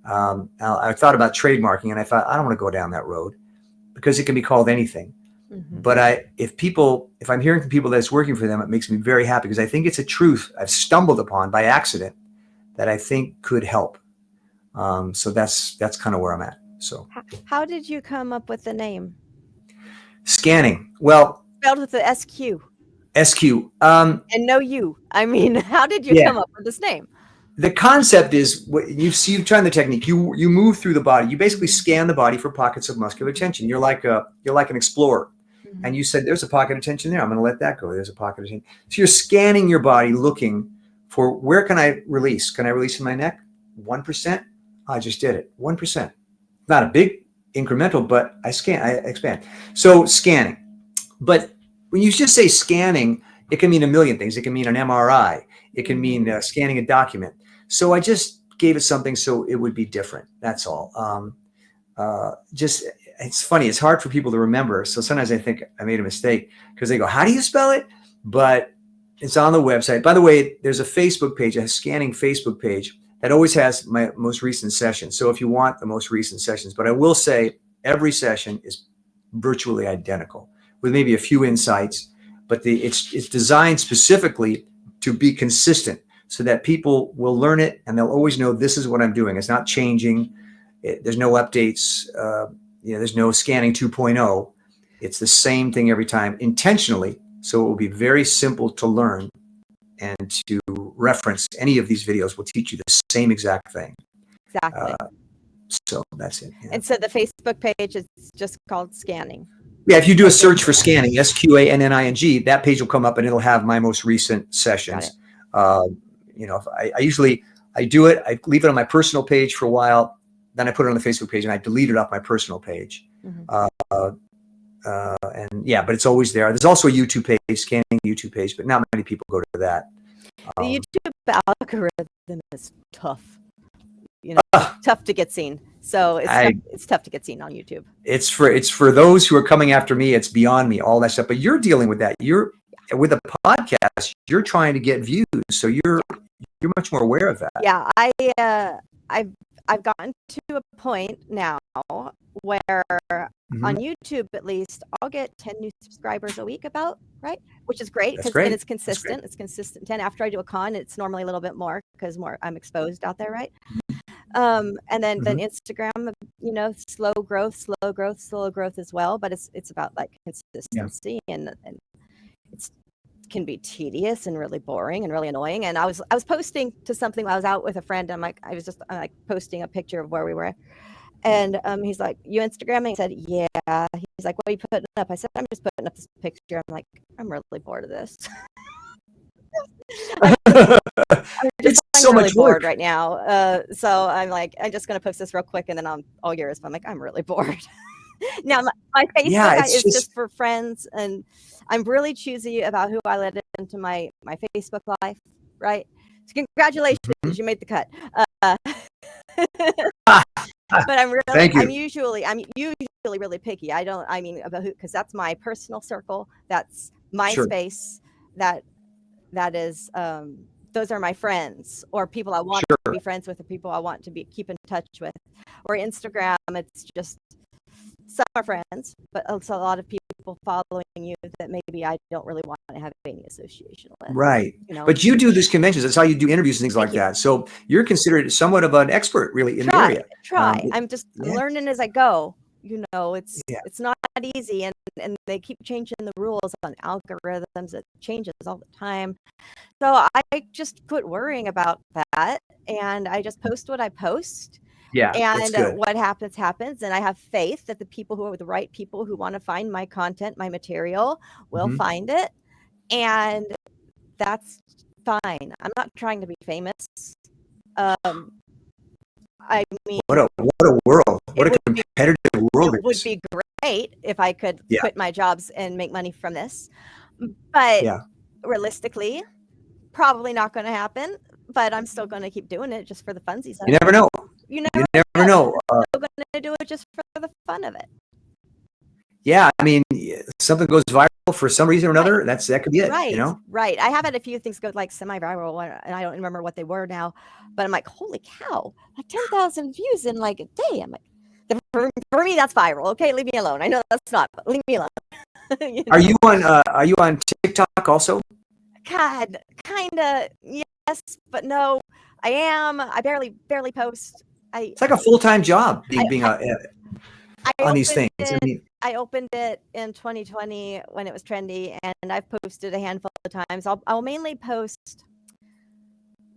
I thought about trademarking, and I thought I don't want to go down that road because it can be called anything. But if I'm hearing from people that it's working for them, it makes me very happy because I think it's a truth I've stumbled upon by accident that I think could help. So that's kind of where I'm at. So How did you come up with the name? scanning, well, Spelled with the SQ SQ. and no U. I mean, how did you Yeah, come up with this name? the concept is what you've tried the technique. You move through the body. You basically scan the body for pockets of muscular tension. You're like an explorer. And you said, there's a pocket of tension there. I'm going to let that go. There's a pocket of tension. So you're scanning your body looking for where can I release? Can I release in my neck? 1%? I just did it. 1%. Not a big incremental, but I expand. So scanning. But when you just say scanning, it can mean a million things. It can mean an MRI. It can mean scanning a document. So I just gave it something so it would be different. That's all. It's funny. It's hard for people to remember. So sometimes I think I made a mistake because they go, how do you spell it? But it's on the website. By the way, there's a Facebook page, a scanning Facebook page that always has my most recent sessions. So if you want the most recent sessions, but I will say every session is virtually identical with maybe a few insights, but it's designed specifically to be consistent so that people will learn it and they'll always know this is what I'm doing. It's not changing. There's no updates. There's no scanning 2.0. It's the same thing every time intentionally. So it will be very simple to learn and to reference. Any of these videos will teach you the same exact thing. Exactly. So that's it. Yeah. And so the Facebook page is just called Scanning. Yeah, if you do a search for scanning, SQANNING, that page will come up and it'll have my most recent sessions. I usually do it. I leave it on my personal page for a while. Then I put it on the Facebook page and I delete it off my personal page. But it's always there. There's also a YouTube page, scanning YouTube page, but not many people go to that. The YouTube algorithm is tough. Tough to get seen. So it's tough to get seen on YouTube. It's for those who are coming after me. It's beyond me, all that stuff. But you're dealing with that. You're with a podcast. You're trying to get views, so you're much more aware of that. Yeah, I've gotten to a point now where on YouTube, at least, I'll get 10 new subscribers a week right? Which is great because then it's consistent. It's consistent. 10 after I do a con, it's normally a little bit more because I'm exposed out there, right? And then Instagram, slow growth as well. But it's about like consistency and it's can be tedious and really boring and really annoying. And I was posting to something. I was out with a friend. I was just posting a picture of where we were. And he's like, "You Instagramming?" I said, "Yeah." He's like, "What are you putting up?" I said, "I'm just putting up this picture." I'm like, "I'm really bored of this." It's so really much bored right now. So I'm like, I'm just going to post this real quick and then I'm all yours. But I'm like, I'm really bored. Now my Facebook is just for friends, and I'm really choosy about who I let into my Facebook life. Right. So congratulations, you made the cut. But Thank I'm you. usually really picky. I don't, I mean, about who, because that's my personal circle. That's my Sure. space. That that is, those are my friends or people I want to Sure. be friends with or people I want to be keep in touch with. Or Instagram, it's just some are friends, but it's a lot of people following you that maybe I don't really want to have any association with. Right. You know, But you do these conventions. That's how you do interviews and things thank like you. that. So you're considered somewhat of an expert, really, in the Try, area. try. I'm Yeah. learning as I go. You know, Yeah. it's not easy, and they keep changing the rules on algorithms. It changes all the time. So I just quit worrying about that, and I just post what I post, Yeah. That's and good. what happens happens. And I have faith that the people who are the right people who want to find my content, my material, will Hmm. find it, and that's fine. I'm not trying to be famous. Um, I mean, What a world. What it a would be competitive world it it would is. be great if I could Yeah. quit my jobs and make money from this, but Yeah. realistically, probably not going to happen. But I'm still going to keep doing it just for the funsies of You it. never know. You You never never know. know. I'm still going to do it just for the fun of it. Yeah. I mean, something goes viral for some reason or Right. another. That could be it. You Right, know. right. I have had a few things go like semi-viral, and I don't remember what they were now, but I'm like, holy cow, like 10,000 views in like a day. I'm like, for me, that's viral. Okay, leave me alone. I know that's not, but leave me alone. You Are know, you on? Are you on TikTok also? God, kind of yes, but no. I am. I barely post. I It's like a full-time job I being I, I on these opened things. I it. mean, I opened it in 2020 when it was trendy, and I've posted a handful of times. I'll mainly post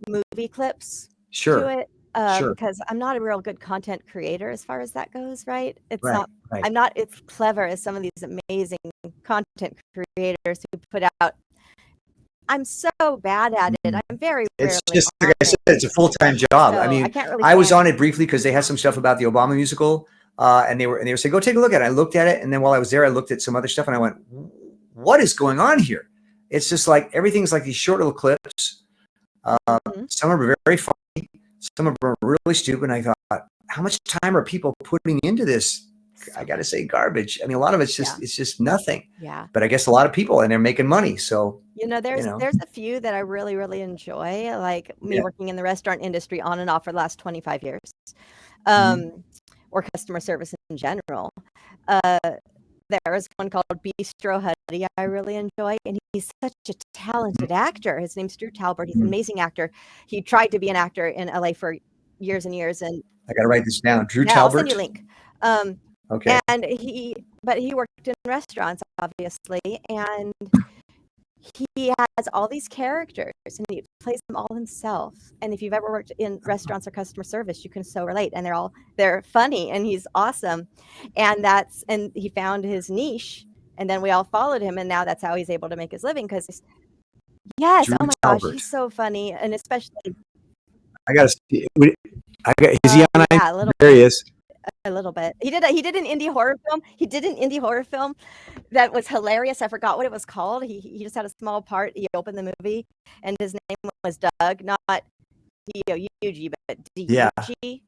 movie clips to sure, it, sure, because I'm not a real good content creator as far as that goes, right? It's right, not right. I'm not as clever as some of these amazing content creators who put out. I'm so bad at it. Mhm. I'm very It's rarely just like on I it. said, it's a full-time job. I So I mean, can't really I say was I'm on it briefly because they had some stuff about the Obama musical, and they were saying, "Go take a look at it." I looked at it, and then while I was there, I looked at some other stuff, and I went, "What is going on here?" It's just like everything's like these short little clips. Mhm. Some are very funny, some of them are really stupid. And I thought, how much time are people putting into this? I So got to much. say, garbage. I mean, a lot of Yeah. it's just nothing. Yeah. But I guess a lot of people, and they're making money. So You know, you know, there's a few that I really enjoy, like me yeah. working in the restaurant industry on and off for the last 25 years, Mhm. um, or customer service in general. Uh, there is one called Bistro Huddy I really enjoy, and he's such a talented actor. His name's Drew Talbert. He's an Mhm. amazing actor. He tried to be an actor in LA for years and years, and I got to write this down. Drew yeah, I'll send you a Talbert. link. Um, Okay. and he worked in restaurants, obviously, and he has all these characters and he plays them all himself. And if you've ever worked in restaurants or customer service, you can so relate. And they're funny, and he's awesome. And he found his niche, and then we all followed him, and now that's how he's able to make his living. Because yes, Drew oh my gosh, Talbert. he's so funny, and especially I got to. I got. Is he on? yeah, a little There he is. bit. He did an indie horror film. He did an indie horror film that was hilarious. I forgot what it was called. He just had a small part. He opened the movie, and his name was Doug, not D-O-U-G, but Yeah. D-U-G.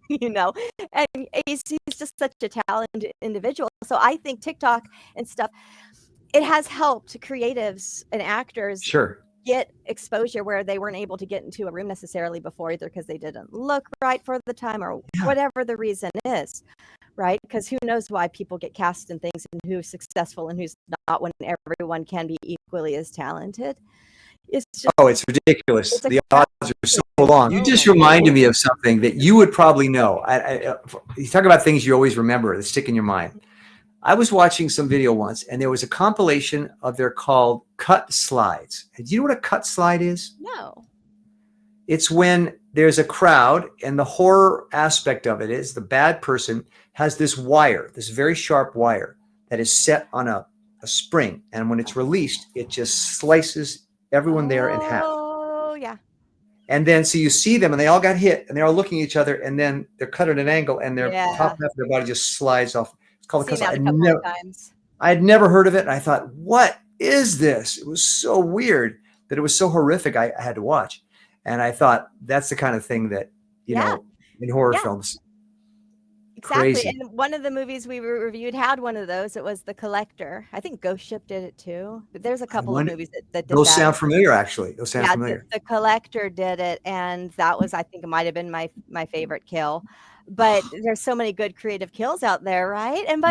You know, and he's just such a talented individual. So I think TikTok and stuff, it has helped creatives and actors Sure. get exposure where they weren't able to get into a room necessarily before, either because they didn't look right for the time or Yeah. whatever the reason is, right? Because who knows why people get cast in things and who's successful and who's not, when everyone can be equally as talented. It's just Oh, it's ridiculous. it's a The odds are so long. You just moment. reminded me of something that you would probably know. You talk about things you always remember that stick in your mind. I was watching some video once, and there was a compilation of they're called cut slides. Do you know what a cut slide is? No. It's when there's a crowd, and the horror aspect of it is the bad person has this wire, this very sharp wire that is set on a spring. And when it's released, it just slices everyone there in half. Oh, yeah. And then so you see them, and they all got hit, and they're all looking at each other, and then they're cut at an angle, and their top Yeah. half of their body just slides off. It's called a cut Seen that slide. a couple of times. I had never heard of it, and I thought, what is this? It was so weird that it was so horrific. I had to watch, and I thought that's the kind of thing that Yeah, in horror yeah. films. Exactly, Crazy. and one of the movies we reviewed had one of those. It was The Collector. I think Ghost Ship did it too, but there's a I couple of wonder, movies that did those that. sound familiar, actually. Those sound Yeah, the familiar. the Collector did it, and that was, I think it might have been my favorite kill. But there's so many good creative kills out there, right? And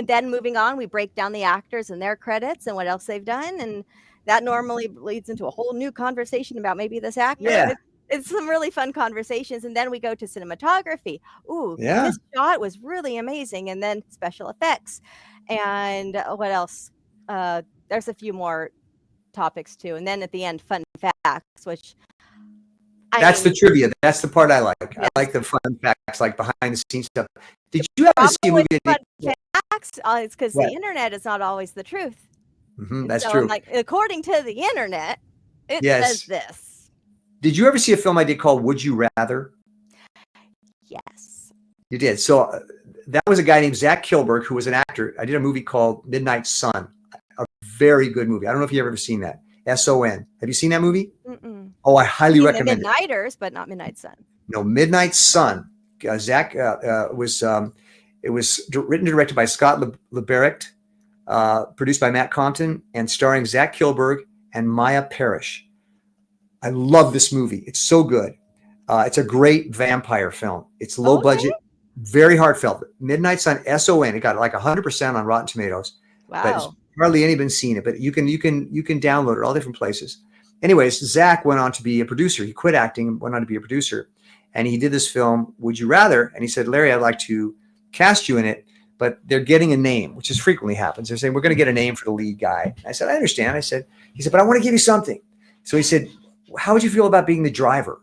then moving on, we break down the actors and their credits and what else they've done, and that normally leads into a whole new conversation about maybe this actor, and Yeah. it's some really fun conversations, and then we go to cinematography. Ooh, Yeah. this shot was really amazing, and then special effects, and, what else? There's a few more topics too, and then at the end, fun facts, which I That's the mean, trivia. That's the part I like. I yes, like the fun facts, like behind the scenes stuff. Did you happen to problem see a with movie? fun facts, is because What? the internet is not always the truth, and That's so I'm true. like, according to the internet, it says Yes. this. Did you ever see a film I did called Would You Rather? Yes. You did. So that was a guy named Zach Kilberg, who was an actor. I did a movie called Midnight Sun, a very good movie. I don't know if you've ever seen that. SON. Have you seen that movie? Mm-mm. Oh, I I've highly seen The recommend it. Midnighters, but not Midnight Sun. No, Midnight Sun. Zach was it was written and directed by Scott LeBericht, produced by Matt Compton, and starring Zach Kilberg and Maya Parrish. I love this movie. It's so good. It's a great vampire film. It's low Okay. budget, very heartfelt. Midnight Sun, SON. It got like 100% on Rotten Tomatoes, but it's Wow. hardly anybody's seen it. But you can download it all different places. Anyways, Zach went on to be a producer. He quit acting and went on to be a producer, and he did this film, Would You Rather? And he said, Larry, I'd like to cast you in it, but they're getting a name, which is frequently happens. They're saying, we're going to get a name for the lead guy. I said, I understand. He said, but I want to give you something. So he said, how would you feel about being the driver?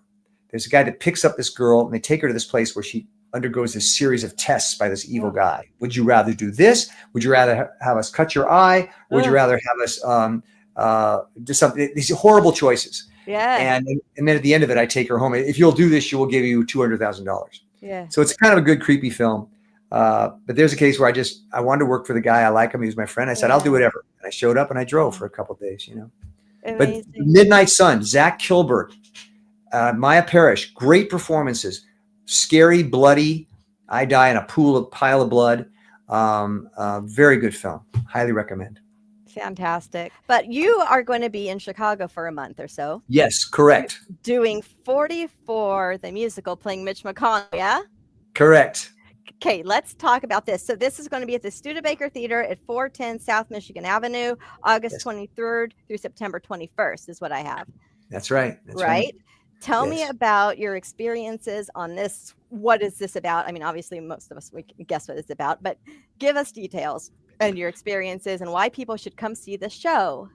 There's a guy that picks up this girl and they take her to this place where she undergoes this series of tests by this evil guy. Would you rather do this? Would you rather have us cut your eye? Would you rather have us do something? These horrible choices. Yes. And then at the end of it, I take her home. If you'll do this, she will give you $200,000. Yeah. So it's kind of a good, creepy film. But there's a case where I wanted to work for the guy. I like him. He was my friend. I said, I'll do whatever. And I showed up and I drove for a couple of days, But Amazing. Midnight Sun, Zach Kilberg, Maya Parrish, great performances. Scary, bloody. I die in a pile of blood. Very good film. Highly recommend. Fantastic. But you are going to be in Chicago for a month or so. Yes, correct. Doing 44, the musical, playing Mitch McConnell, yeah? Correct. Okay, let's talk about this. So this is going to be at the Studebaker Theater at 410 South Michigan Avenue, August 23rd through September 21st is what I have. That's right. That's right? Tell me Yes. about your experiences on this. What is this about? I mean, obviously, most of us, we can guess what it's about, but give us details and your experiences and why people should come see the show.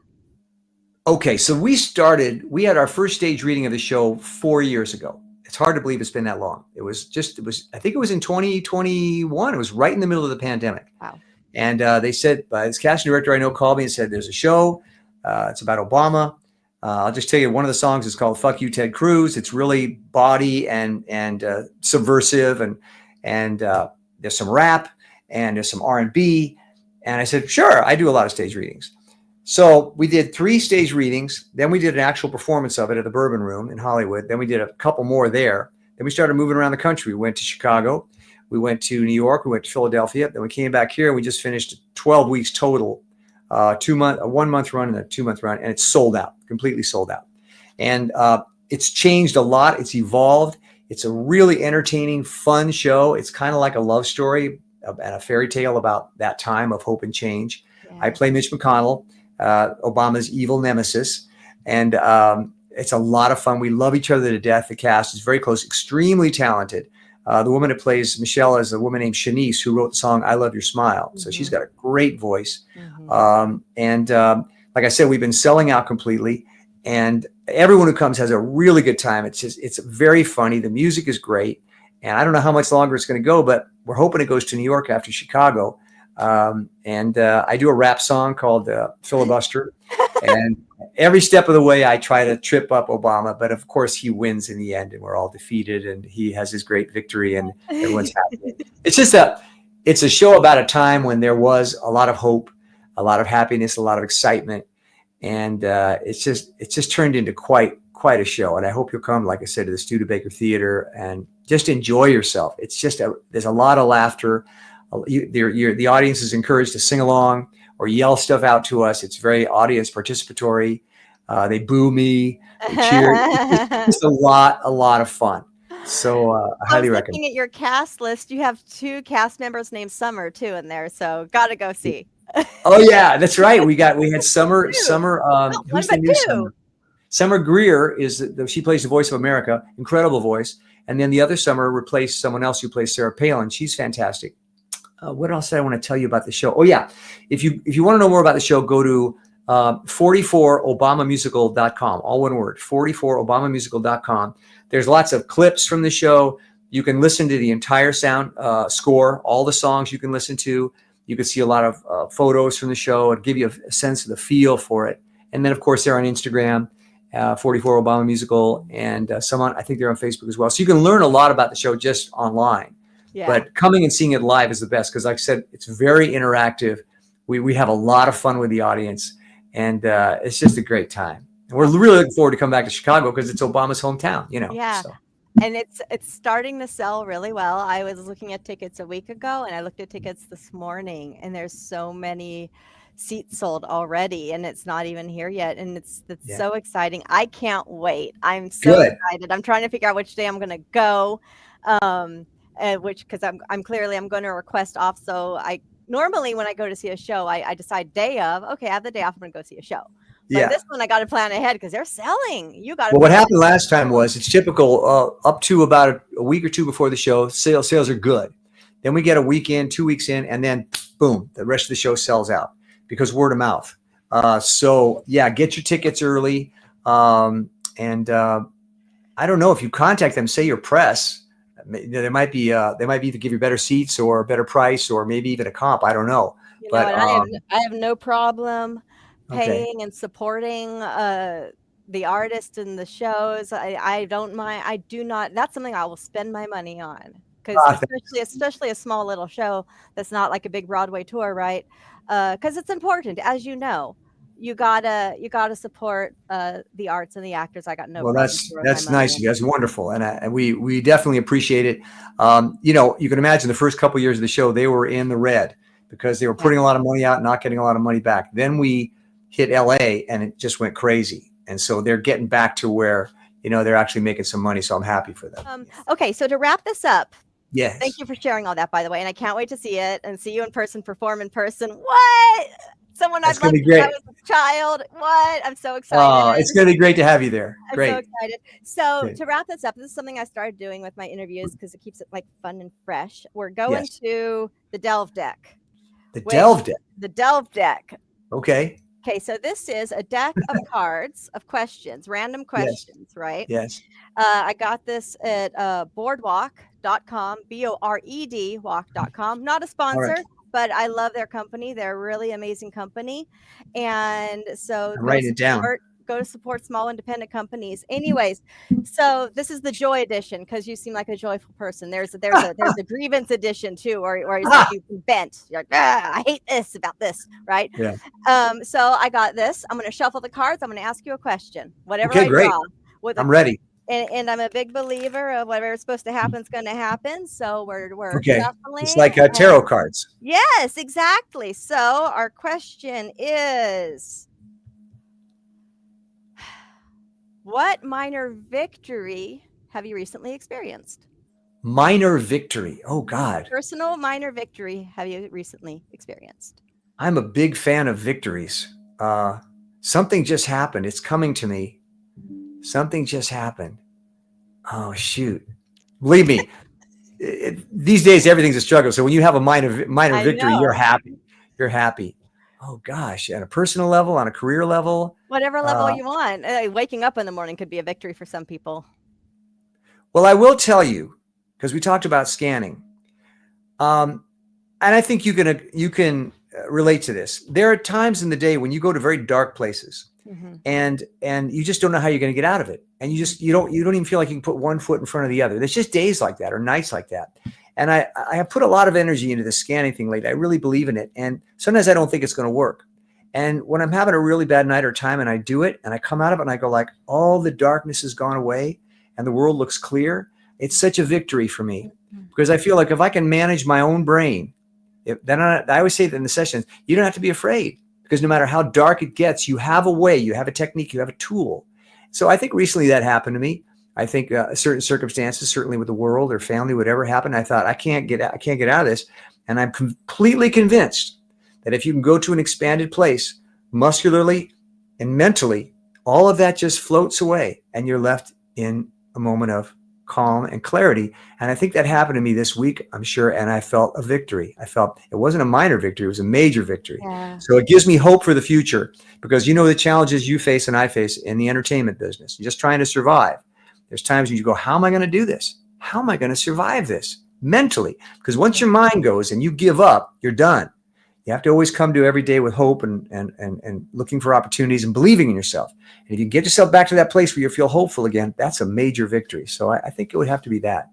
Okay, so we had our first stage reading of the show 4 years ago. It's hard to believe it's been that long. I think it was in 2021. It was right in the middle of the pandemic. Wow. And they said, this casting director I know called me and said, there's a show. It's about Obama. I'll just tell you, one of the songs is called "Fuck You, Ted Cruz." It's really bawdy and subversive, and there's some rap and there's some R&B. And I said, sure, I do a lot of stage readings. So we did 3 stage readings. Then we did an actual performance of it at the Bourbon Room in Hollywood. Then we did a couple more there. Then we started moving around the country. We went to Chicago. We went to New York. We went to Philadelphia. Then we came back here and we just finished 12 weeks total. A 1 month run and a 2 month run, and it's sold out, completely sold out. And it's changed a lot. It's evolved. It's a really entertaining, fun show. It's kind of like a love story and a fairy tale about that time of hope and change. Yeah. I play Mitch McConnell, Obama's evil nemesis, and it's a lot of fun. We love each other to death. The cast is very close, extremely talented. The woman that plays Michelle is a woman named Shanice, who wrote the song "I Love Your Smile." Mm-hmm. So she's got a great voice. Mm-hmm. Like I said, we've been selling out completely, and everyone who comes has a really good time. It's very funny. The music is great, and I don't know how much longer it's going to go, but we're hoping it goes to New York after Chicago. I do a rap song called "Filibuster," and every step of the way I try to trip up Obama, but of course he wins in the end, and we're all defeated, and he has his great victory, and everyone's happy. It's a show about a time when there was a lot of hope, a lot of happiness, a lot of excitement, and it's just turned into quite quite a show. And I hope you'll come, like I said, to the Studebaker Theater and just enjoy yourself. It's just there's a lot of laughter. The audience is encouraged to sing along or yell stuff out to us. It's very audience participatory. They boo me, they cheer. It's just a lot of fun. So I I was highly recommend. looking at your cast list. You have 2 cast members named Summer too in there, so gotta go see. Oh yeah, that's right. We had Summer. 2, not 1, Who's the but new 2. Summer? Summer Greer she plays the voice of America, incredible voice. And then the other Summer replaced someone else who plays Sarah Palin. She's fantastic. What else did I want to tell you about the show? Oh yeah, if you want to know more about the show, go to 44obamamusical.com. All one word, 44obamamusical.com. There's lots of clips from the show. You can listen to the entire sound score, all the songs you can listen to. You can see a lot of photos from the show and give you a sense of the feel for it. And then, of course, they're on Instagram, 44 Obama Musical, and I think they're on Facebook as well. So you can learn a lot about the show just online. Yeah. But coming and seeing it live is the best because, like I said, it's very interactive. We have a lot of fun with the audience, and it's just a great time. And we're really looking forward to coming back to Chicago because it's Obama's hometown, you know. Yeah. So. And it's starting to sell really well. I was looking at tickets a week ago, and I looked at tickets this morning, and there's so many seats sold already, and it's not even here yet. And it's so exciting. I can't wait. I'm so excited. I'm trying to figure out which day I'm going to go, because I'm going to request off. So normally when I go to see a show, I decide day of. Okay, I have the day off. I'm going to go see a show. But this one I got to plan ahead because they're selling. You got to. Well, what happened last time was it's typical. Up to about a week or two before the show, sales are good. Then we get a week in, 2 weeks in, and then boom, the rest of the show sells out because word of mouth. So yeah, get your tickets early. I don't know if you contact them, say your press. They might be to give you better seats or a better price or maybe even a comp. I don't know. I have no problem paying and supporting the artist and the shows. I don't mind. I do not. That's something I will spend my money on because especially a small little show that's not like a big Broadway tour, right? Because it's important, as you know. You gotta support the arts and the actors. I got no problem. Well, that's nice. That's wonderful, and we definitely appreciate it. You can imagine the first couple of years of the show they were in the red because they were putting a lot of money out, and not getting a lot of money back. Then we hit LA and it just went crazy. And so they're getting back to where, they're actually making some money. So I'm happy for them. Okay. So to wrap this up. Yes. Thank you for sharing all that, by the way. And I can't wait to see it and see you in person, perform in person. What? Someone I'd love to when I was a child. What? I'm so excited. Oh, it's going to be great to have you there. Great. I'm so excited. So to wrap this up, this is something I started doing with my interviews because it keeps it like fun and fresh. We're going to the Delve Deck. The Delve Deck? The Delve Deck. Okay. Okay, so this is a deck of cards of questions, random questions, right? Yes. I got this at boardwalk.com, BORED walk.com. Not a sponsor, but I love their company. They're a really amazing company. And so I'm writing it down. Go to support small independent companies. Anyways, so this is the joy edition because you seem like a joyful person. There's a grievance edition too, or it's like you bent. You're like, I hate this about this, right? Yeah. So I got this. I'm going to shuffle the cards. I'm going to ask you a question. Whatever I draw. I'm ready. And I'm a big believer of whatever's supposed to happen is going to happen. So we're shuffling. It's like tarot cards. Yes, exactly. So our question is, what minor victory have you recently experienced? Minor victory. Oh, God. Personal minor victory have you recently experienced? I'm a big fan of victories. Something just happened. It's coming to me. Something just happened. Oh, shoot. Believe me, these days, everything's a struggle. So when you have a minor victory, you're happy. You're happy. Oh, gosh. At a personal level, on a career level. Whatever level you want. Waking up in the morning could be a victory for some people. Well, I will tell you, because we talked about scanning. And I think you can relate to this. There are times in the day when you go to very dark places and you just don't know how you're going to get out of it. And you don't even feel like you can put one foot in front of the other. There's just days like that or nights like that. And I have put a lot of energy into the scanning thing lately. I really believe in it. And sometimes I don't think it's going to work. And when I'm having a really bad night or time and I do it and I come out of it and I go like, all the darkness has gone away and the world looks clear, it's such a victory for me because I feel like if I can manage my own brain, then I always say that in the sessions, you don't have to be afraid because no matter how dark it gets, you have a way, you have a technique, you have a tool. So I think recently that happened to me. I think certain circumstances, certainly with the world or family, whatever happened, I thought I can't get out of this, and I'm completely convinced that if you can go to an expanded place, muscularly and mentally, all of that just floats away, and you're left in a moment of calm and clarity. And I think that happened to me this week, I'm sure, and I felt a victory. I felt it wasn't a minor victory, it was a major victory. Yeah. So it gives me hope for the future because you know the challenges you face and I face in the entertainment business, just trying to survive. There's times when you go, how am I going to do this? How am I going to survive this mentally? Because once your mind goes and you give up, you're done. You have to always come to every day with hope and looking for opportunities and believing in yourself. And if you get yourself back to that place where you feel hopeful again, that's a major victory. So I think it would have to be that.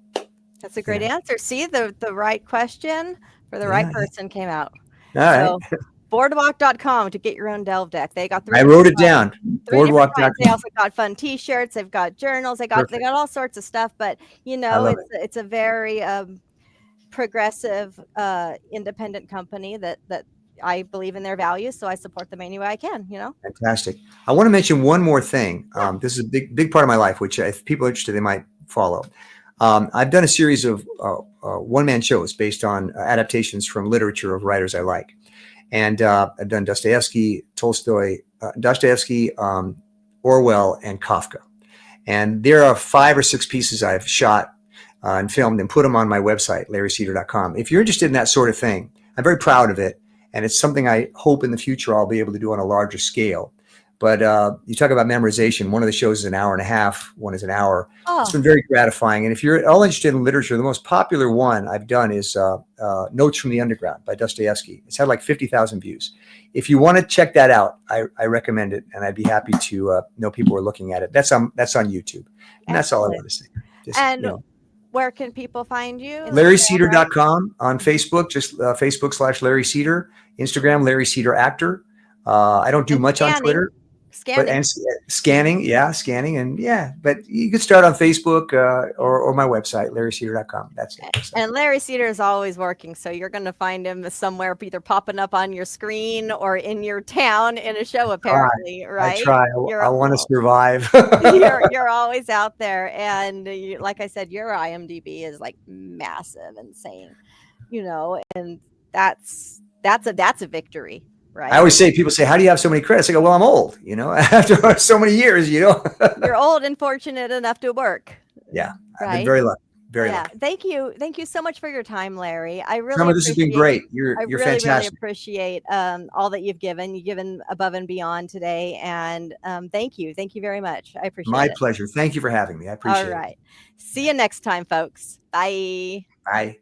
That's a great answer. See, the right question for the right person came out. All right. So boardwalk.com to get your own delve deck. They got I wrote it down. three different kinds. They Boardwalk.com. also got fun T-shirts. They've got journals. They got all sorts of stuff. But I love it's a very progressive, independent company that I believe in their values, so I support them any way I can. Fantastic. I want to mention one more thing. This is a big part of my life, which if people are interested, they might follow. I've done a series of one-man shows based on adaptations from literature of writers I like. And I've done Dostoevsky, Tolstoy, Orwell, and Kafka. And there are 5 or 6 pieces I've shot and filmed and put them on my website, larrycedar.com. If you're interested in that sort of thing, I'm very proud of it. And it's something I hope in the future I'll be able to do on a larger scale. But you talk about memorization. One of the shows is an hour and a half. One is an hour. Oh. It's been very gratifying. And if you're all interested in literature, the most popular one I've done is Notes from the Underground by Dostoevsky. It's had like 50,000 views. If you want to check that out, I recommend it. And I'd be happy to know people are looking at it. That's on YouTube. And that's all I want to say. Just, where can people find you? LarryCedar.com on Facebook, just Facebook/Larry Cedar. Instagram, Larry Cedar Actor. I don't do much on Twitter. Scanning. But you could start on Facebook or my website, larrycedar.com. That's it. And Larry Cedar is always working, so you're going to find him somewhere, either popping up on your screen or in your town in a show, apparently, right? I try. I want to survive. You're always out there, and like I said, your IMDb is like massive, insane, and that's a victory. Right. I always say, people say, how do you have so many credits? I go, well, I'm old, after so many years, You're old and fortunate enough to work. Yeah. I've been very lucky. Very lucky. Thank you. Thank you so much for your time, Larry. I really Some of this has been great. You're fantastic. Really appreciate all that you've given. You've given above and beyond today. And thank you. Thank you very much. I appreciate it. My pleasure. Thank you for having me. I appreciate it. All right. See you next time, folks. Bye. Bye.